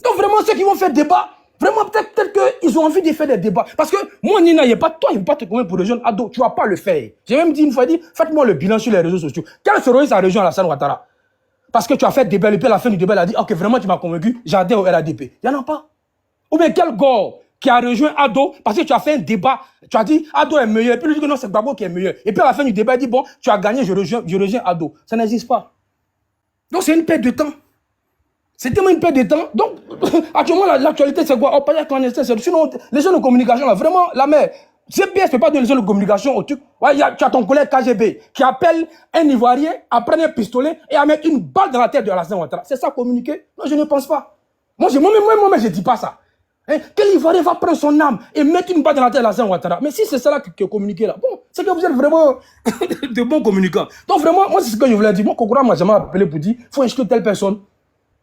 Speaker 9: Donc vraiment, ceux qui vont faire débat, vraiment peut-être qu'ils ont envie de faire des débats. Parce que moi, Nina, il n'y a pas toi, il ne veut pas te convaincre pour rejoindre Ado. Tu ne vas pas le faire. J'ai même dit une fois, faites-moi le bilan sur les réseaux sociaux. Quel terroriste a rejoint Alassane Ouattara? Parce que tu as fait débat, et puis à la fin du débat, il a dit, ok, vraiment, tu m'as convaincu, j'adhère au RADP. Il n'y en a pas. Ou bien quel gars qui a rejoint Ado parce que tu as fait un débat, tu as dit Ado est meilleur, et puis lui dit que non, c'est Gbagbo qui est meilleur. Et puis à la fin du débat, il dit bon, tu as gagné, je rejoins Ado. Ça n'existe pas. Donc c'est une perte de temps. C'est tellement une perte de temps. Donc actuellement, l'actualité c'est quoi? On parle de clandestin, sinon les gens de communication, là, vraiment, la mère, GPS ne peut pas donner les gens de communication au truc. Ouais, tu as ton collègue KGB qui appelle un Ivoirien à prendre un pistolet et à mettre une balle dans la tête de Alassane Ouattara. C'est ça communiquer? Non, je ne pense pas. Moi-même, je ne dis pas ça. Hein? Quel Ivoirien va prendre son âme et mettre une balle dans la tête de Alassane Ouattara? Mais si c'est ça là qui est communiqué là, bon, c'est que vous êtes vraiment de bons communicants. Donc vraiment, moi c'est ce que je voulais dire. Moi, Kokora m'a jamais appelé pour dire, faut exclure telle personne.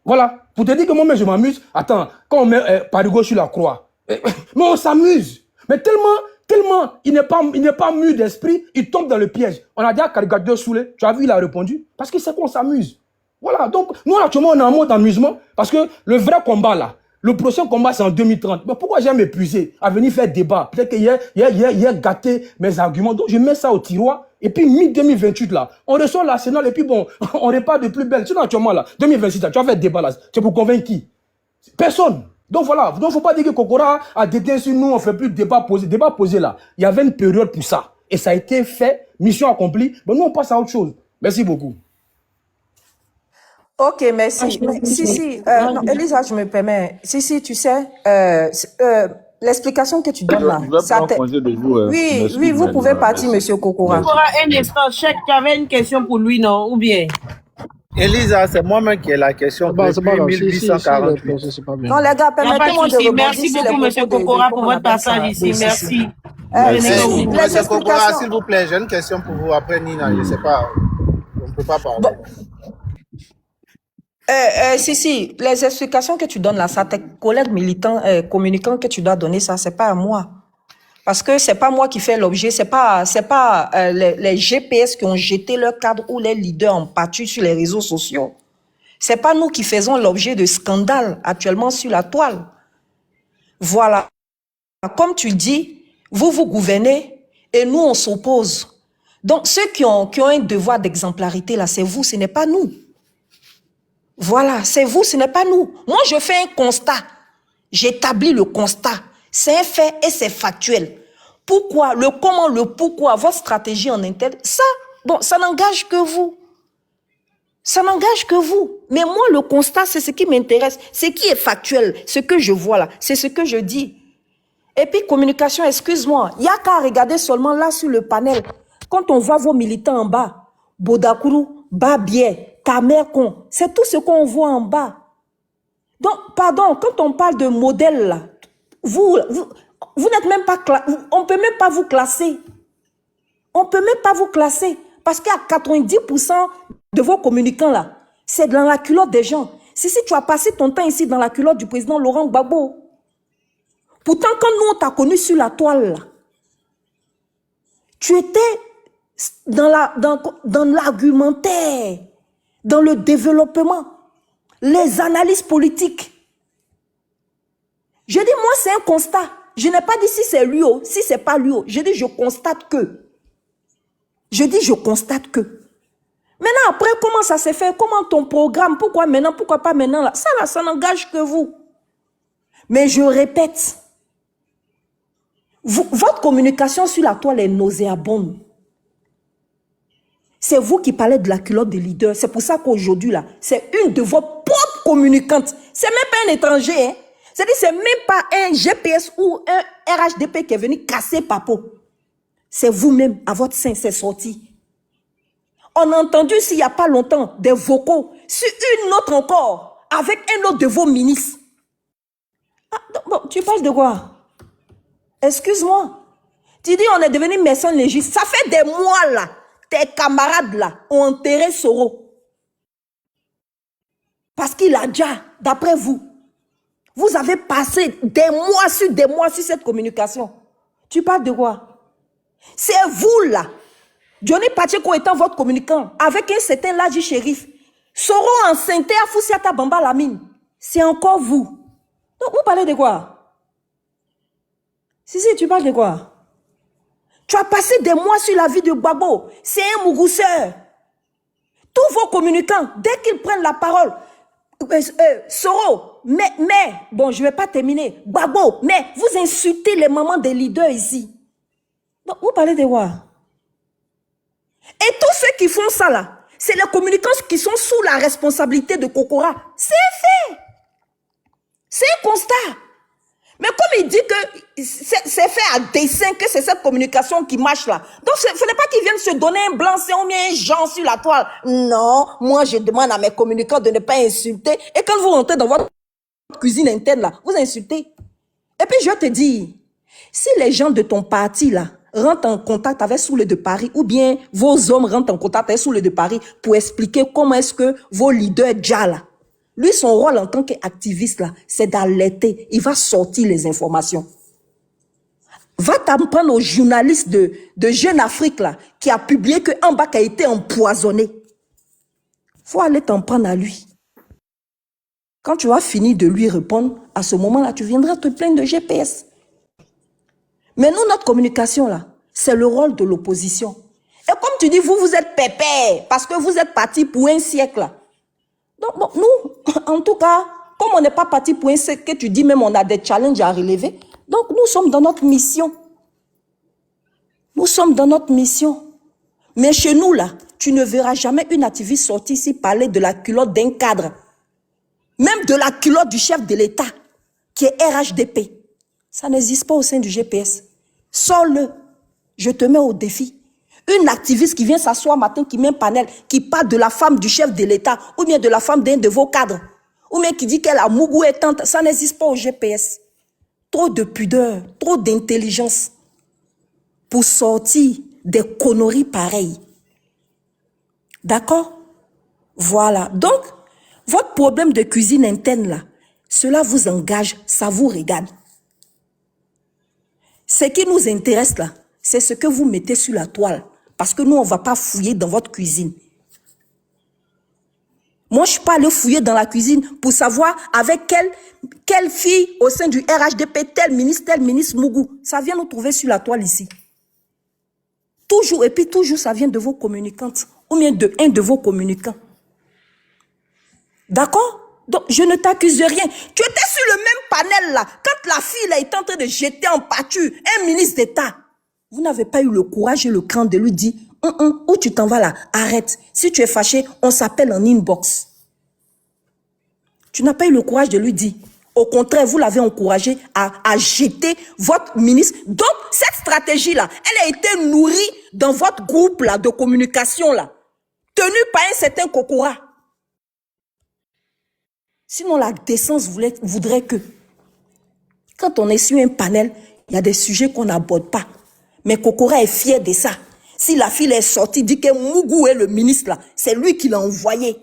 Speaker 9: Voilà. Pour te dire que moi-même je m'amuse. Attends, quand on met Parigo sur la croix, mais on s'amuse. Mais tellement, il n'est pas mûr d'esprit, il tombe dans le piège. On a dit à caricature Soulé, tu as vu, il a répondu, parce que c'est qu'on s'amuse. Voilà, donc nous actuellement on est en mode amusement, parce que le vrai combat là, le prochain combat, c'est en 2030. Mais pourquoi j'aime m'épuiser à venir faire débat? Peut-être qu'il y a gâté mes arguments. Donc, je mets ça au tiroir. Et puis, mi-2028, là, on reçoit l'Arsenal. Et puis, bon, on repart de plus belle. Sinon, actuellement, là, 2026, là, tu vas faire débat, là. C'est pour convaincre qui? Personne. Donc, voilà. Donc, il ne faut pas dire que Kokora a déteint sur nous. On ne fait plus de débat posé. Débat posé, là. Il y avait une période pour ça. Et ça a été fait. Mission accomplie. Mais nous, on passe à autre chose. Merci beaucoup.
Speaker 2: Ok, merci. Non, Elisa, je me permets. Si, tu sais, l'explication que tu donnes là. Oui, vous pouvez partir, monsieur Kokora.
Speaker 4: Kokora, un instant, Cheikh, tu avais une question pour lui, non? Ou bien?
Speaker 7: Elisa, c'est moi-même qui ai la question depuis 1848.
Speaker 2: Non, les gars, permettez-moi de rebondir.
Speaker 4: Merci beaucoup, monsieur Kokora, pour votre passage ici. Merci.
Speaker 7: Monsieur Kokora, s'il vous plaît, j'ai une question pour vous. Après, Nina, je ne sais pas, on ne peut pas parler.
Speaker 2: Bon. Si, les explications que tu donnes là, ça, tes collègues militants, communicants que tu dois donner, ça, c'est pas à moi. Parce que c'est pas moi qui fais l'objet, c'est pas les GPS qui ont jeté leur cadre ou les leaders en pâture sur les réseaux sociaux. C'est pas nous qui faisons l'objet de scandales actuellement sur la toile. Voilà. Comme tu dis, vous gouvernez et nous, on s'oppose. Donc, ceux qui ont un devoir d'exemplarité là, c'est vous, ce n'est pas nous. Voilà, c'est vous, ce n'est pas nous. Moi, je fais un constat. J'établis le constat. C'est un fait et c'est factuel. Pourquoi, le comment, le pourquoi, votre stratégie en interne, ça, bon, ça n'engage que vous. Ça n'engage que vous. Mais moi, le constat, c'est ce qui m'intéresse. Ce qui est factuel, ce que je vois là, c'est ce que je dis. Et puis, communication, excuse-moi, il n'y a qu'à regarder seulement là sur le panel. Quand on voit vos militants en bas, Bodakourou, Babier, Kamerkon, c'est tout ce qu'on voit en bas. Donc, pardon, quand on parle de modèle là, vous n'êtes même pas on ne peut même pas vous classer. On ne peut même pas vous classer. Parce qu'à 90% de vos communicants là, C'est dans la culotte des gens. Si tu as passé ton temps ici dans la culotte du président Laurent Gbagbo. Pourtant, quand nous, on t'a connu sur la toile, là, tu étais dans l'argumentaire, dans le développement, les analyses politiques. Je dis, moi, c'est un constat. Je n'ai pas dit si c'est lui ou si c'est pas lui. Je dis, je constate que. Je dis, je constate que. Maintenant, après, comment ça s'est fait? Comment ton programme? Pourquoi maintenant? Pourquoi pas maintenant? Là? Ça n'engage que vous. Mais je répète, votre communication sur la toile est nauséabonde. C'est vous qui parlez de la culotte des leaders. C'est pour ça qu'aujourd'hui, là, c'est une de vos propres communicantes. C'est même pas un étranger. Hein. C'est-à-dire, c'est même pas un GPS ou un RHDP qui est venu casser Papo. C'est vous-même, à votre sein, c'est sorti. On a entendu, s'il n'y a pas longtemps, des vocaux sur une autre encore, avec un autre de vos ministres. Ah, bon, tu parles de quoi? Excuse-moi. Tu dis, on est devenu mercenaires légistes. Ça fait des mois, là. Tes camarades, là, ont enterré Soro. Parce qu'il a déjà, d'après vous, vous avez passé des mois sur cette communication. Tu parles de quoi? C'est vous, là. Johnny Pacheco étant votre communicant, avec un certain Ladji Shérif. Soro enceinte à Foussiata Bamba Lamine. C'est encore vous. Donc, vous parlez de quoi? Si, tu parles de quoi? Tu as passé des mois sur la vie de Gbagbo. C'est un mougousseur. Tous vos communicants, dès qu'ils prennent la parole, Soro, mais, bon, je ne vais pas terminer. Gbagbo, mais vous insultez les mamans des leaders ici. Donc, vous parlez de quoi? Et tous ceux qui font ça là, c'est les communicants qui sont sous la responsabilité de Kokora. C'est un fait. C'est un constat. Mais comme il dit que c'est fait à dessein, que c'est cette communication qui marche là. Donc ce n'est pas qu'ils viennent se donner un blanc-seing ou bien un genre sur la toile. Non, moi je demande à mes communicants de ne pas insulter. Et quand vous rentrez dans votre cuisine interne là, vous insultez. Et puis je te dis, si les gens de ton parti là rentrent en contact avec Soule de Paris, ou bien vos hommes rentrent en contact avec Soule de Paris pour expliquer comment est-ce que vos leaders déjà là, lui, son rôle en tant qu'activiste, là, c'est d'alerter. Il va sortir les informations. Va t'en prendre au journaliste de Jeune Afrique, là, qui a publié que Mbak a été empoisonné. Faut aller t'en prendre à lui. Quand tu vas finir de lui répondre, à ce moment-là, tu viendras te plaindre de GPS. Mais nous, notre communication, là, c'est le rôle de l'opposition. Et comme tu dis, vous êtes pépère, parce que vous êtes parti pour un siècle, là. Donc, bon, nous, en tout cas, comme on n'est pas parti pour un siècle, que tu dis même on a des challenges à relever, donc nous sommes dans notre mission. Nous sommes dans notre mission. Mais chez nous, là, tu ne verras jamais une activiste sortir ici parler de la culotte d'un cadre. Même de la culotte du chef de l'État, qui est RHDP. Ça n'existe pas au sein du GPS. Sors-le. Je te mets au défi. Une activiste qui vient s'asseoir matin, qui met un panel, qui parle de la femme du chef de l'État, ou bien de la femme d'un de vos cadres, ou bien qui dit qu'elle a mougou et tante, ça n'existe pas au GPS. Trop de pudeur, trop d'intelligence pour sortir des conneries pareilles. D'accord? Voilà. Donc, votre problème de cuisine interne là, cela vous engage, ça vous regarde. Ce qui nous intéresse là, c'est ce que vous mettez sur la toile. Parce que nous, on ne va pas fouiller dans votre cuisine. Moi, je ne suis pas allé fouiller dans la cuisine pour savoir avec quelle fille au sein du RHDP, tel ministre Mougou. Ça vient nous trouver sur la toile ici. Toujours, et puis toujours, ça vient de vos communicantes. Ou bien de un de vos communicants. D'accord? Donc, je ne t'accuse de rien. Tu étais sur le même panel là. Quand la fille là, était en train de jeter en pâture un ministre d'État. Vous n'avez pas eu le courage et le cran de lui dire, où tu t'en vas là, arrête. Si tu es fâché, on s'appelle en inbox. Tu n'as pas eu le courage de lui dire. Au contraire, vous l'avez encouragé à jeter votre ministre. Donc, cette stratégie-là, elle a été nourrie dans votre groupe là, de communication là, tenu par un certain Kokora. Sinon, la décence voudrait que, quand on est sur un panel, il y a des sujets qu'on n'aborde pas. Mais Kokora est fier de ça. Si la fille est sortie, dit que Mougou est le ministre là, c'est lui qui l'a envoyé.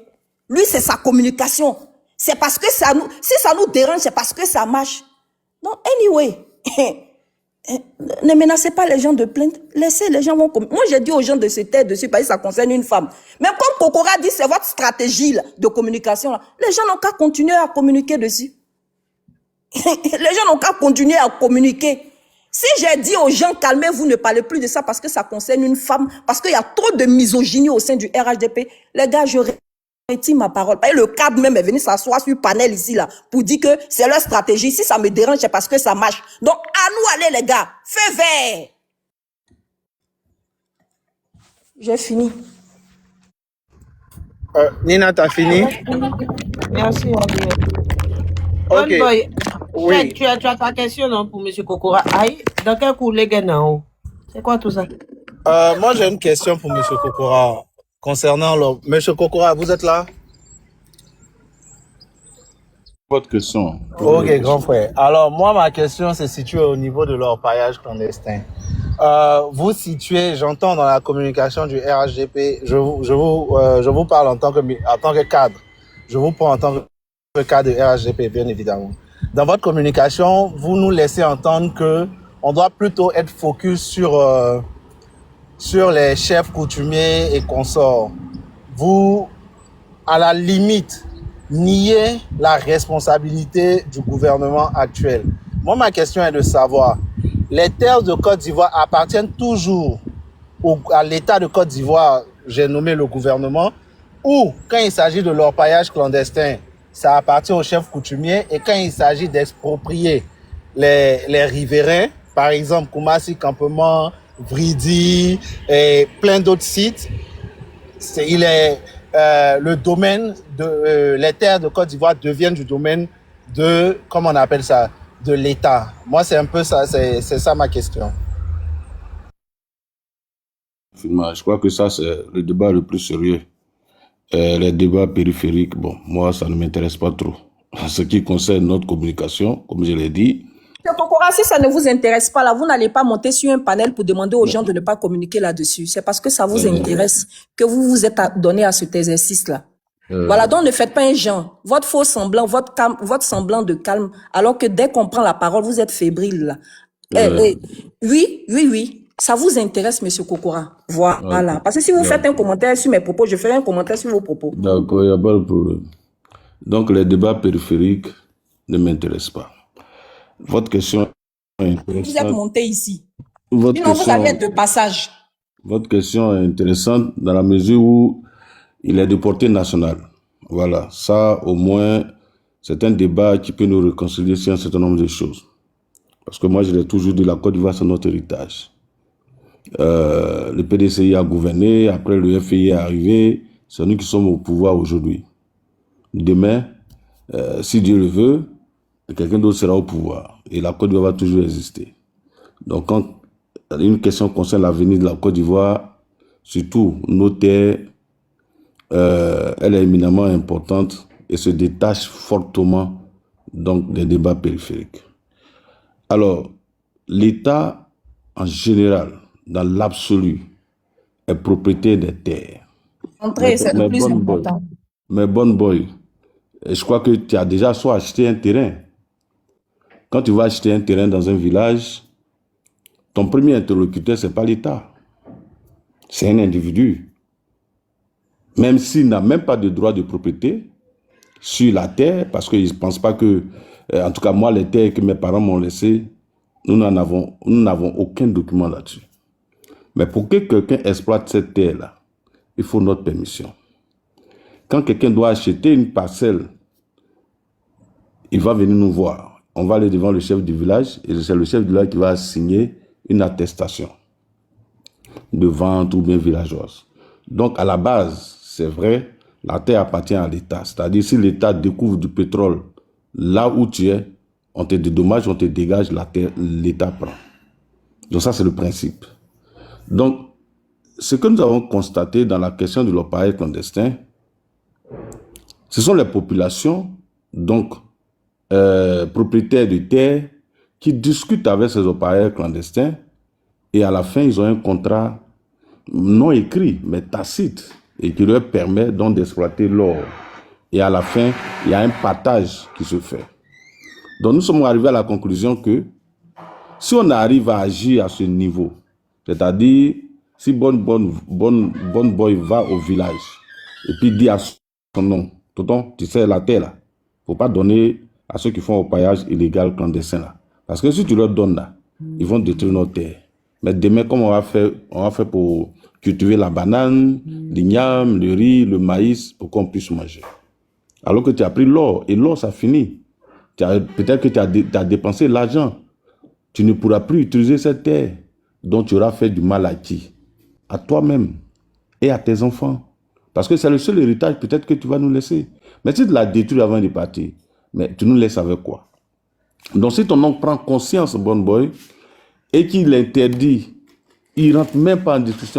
Speaker 2: Lui, c'est sa communication. C'est parce que ça nous... Si ça nous dérange, c'est parce que ça marche. Donc, anyway, ne menacez pas les gens de plainte. Laissez les gens vont... Moi, j'ai dit aux gens de se taire dessus parce que ça concerne une femme. Mais comme Kokora dit, c'est votre stratégie là, de communication. Là. Les gens n'ont qu'à continuer à communiquer dessus. Les gens n'ont qu'à continuer à communiquer. Si j'ai dit aux gens, calmez-vous, ne parlez plus de ça parce que ça concerne une femme, parce qu'il y a trop de misogynie au sein du RHDP, les gars, je retire ma parole. Et le cadre même est venu s'asseoir sur le panel ici, là, pour dire que c'est leur stratégie. Si ça me dérange, c'est parce que ça marche. Donc, à nous aller, les gars. Feu vert. J'ai fini.
Speaker 7: Nina, t'as fini?
Speaker 4: Merci, André.
Speaker 7: Ok.
Speaker 4: Boy,
Speaker 7: Oui.
Speaker 4: tu as ta question non, pour M. Kokora. Aïe, dans quel coup les gars non? C'est quoi tout ça?
Speaker 7: Moi, j'ai une question pour M. Kokora concernant le... M. Kokora, vous êtes là?
Speaker 1: Votre question.
Speaker 7: Ok, grand frère. Alors, moi, ma question se situe au niveau de l'orpaillage clandestin. Vous situez, j'entends dans la communication du RHDP, je vous parle en tant que cadre. Je vous prends en tant que cadre de RHDP, bien évidemment. Dans votre communication, vous nous laissez entendre que on doit plutôt être focus sur les chefs coutumiers et consorts. Vous, à la limite, niez la responsabilité du gouvernement actuel. Moi, ma question est de savoir, les terres de Côte d'Ivoire appartiennent toujours à l'État de Côte d'Ivoire, j'ai nommé le gouvernement, ou quand il s'agit de l'orpaillage clandestin, ça appartient aux chefs coutumiers, et quand il s'agit d'exproprier les riverains, par exemple Koumassi, Campement, Vridi et plein d'autres sites, le domaine de les terres de Côte d'Ivoire deviennent du domaine de, comment on appelle ça, de l'État. Moi, c'est un peu ça, c'est ça ma question.
Speaker 1: Je crois que ça, c'est le débat le plus sérieux. Les débats périphériques, bon, moi, ça ne m'intéresse pas trop. En ce qui concerne notre communication, comme je l'ai dit.
Speaker 2: M. Kokora, si ça ne vous intéresse pas, là, vous n'allez pas monter sur un panel pour demander aux gens de ne pas communiquer là-dessus. C'est parce que ça vous intéresse que vous vous êtes donné à cet exercice-là. Voilà, donc ne faites pas un genre. Votre faux semblant, votre semblant de calme, alors que dès qu'on prend la parole, vous êtes fébrile. Là. Oui. Ça vous intéresse, M. Kokora. Voilà. Parce que si vous faites un commentaire sur mes propos, je ferai un commentaire sur vos propos.
Speaker 1: D'accord, il n'y a pas de problème. Donc, les débats périphériques ne m'intéressent pas. Votre question est intéressante.
Speaker 2: Vous êtes monté ici.
Speaker 1: Sinon,
Speaker 2: vous allez être de passage.
Speaker 1: Votre question est intéressante dans la mesure où il est de portée nationale. Voilà. Ça, au moins, c'est un débat qui peut nous réconcilier sur un certain nombre de choses. Parce que moi, je l'ai toujours dit, la Côte d'Ivoire, c'est notre héritage. Le PDCI a gouverné, après le FI est arrivé, c'est nous qui sommes au pouvoir aujourd'hui. Demain, si Dieu le veut, quelqu'un d'autre sera au pouvoir. Et la Côte d'Ivoire va toujours exister. Donc, quand une question concerne l'avenir de la Côte d'Ivoire, surtout nos terres, elle est éminemment importante et se détache fortement donc, des débats périphériques. Alors, l'État, en général, dans l'absolu, est propriétaire des terres.
Speaker 2: Entrez, c'est le plus important.
Speaker 1: Mais bonne boy, je crois que tu as déjà soit acheté un terrain. Quand tu vas acheter un terrain dans un village, ton premier interlocuteur, ce n'est pas l'État. C'est un individu. Même s'il n'a même pas de droit de propriété sur la terre, parce qu'ils ne pensent pas que, en tout cas moi, les terres que mes parents m'ont laissées, nous n'avons aucun document là-dessus. Mais pour que quelqu'un exploite cette terre-là, il faut notre permission. Quand quelqu'un doit acheter une parcelle, il va venir nous voir. On va aller devant le chef du village et c'est le chef du village qui va signer une attestation de vente ou bien villageoise. Donc à la base, c'est vrai, la terre appartient à l'État. C'est-à-dire si l'État découvre du pétrole là où tu es, on te dédommage, on te dégage, la terre, l'État prend. Donc ça, c'est le principe. Donc, ce que nous avons constaté dans la question de l'orpaillage clandestin, ce sont les populations, donc propriétaires de terres, qui discutent avec ces orpailleurs clandestins et à la fin, ils ont un contrat non écrit, mais tacite, et qui leur permet donc d'exploiter l'or et à la fin, il y a un partage qui se fait. Donc nous sommes arrivés à la conclusion que si on arrive à agir à ce niveau, c'est-à-dire si Bon Boy va au village et puis dit à son nom, tonton, tu sais la terre là, faut pas donner à ceux qui font au paillage illégal clandestin là. Parce que si tu leur donnes là, ils vont détruire nos terres. Mais demain, comme on va faire pour cultiver la banane, l'igname, le riz, le maïs, pour qu'on puisse manger. Alors que tu as pris l'or, et l'or, ça finit. Peut-être que tu as dépensé l'argent. Tu ne pourras plus utiliser cette terre dont tu auras fait du mal à qui? À toi-même et à tes enfants. Parce que c'est le seul héritage peut-être que tu vas nous laisser. Mais si tu l'as détruit avant de partir, mais tu nous laisses avec quoi? Donc si ton oncle prend conscience, Bon Boy, et qu'il interdit, il ne rentre même pas en discussion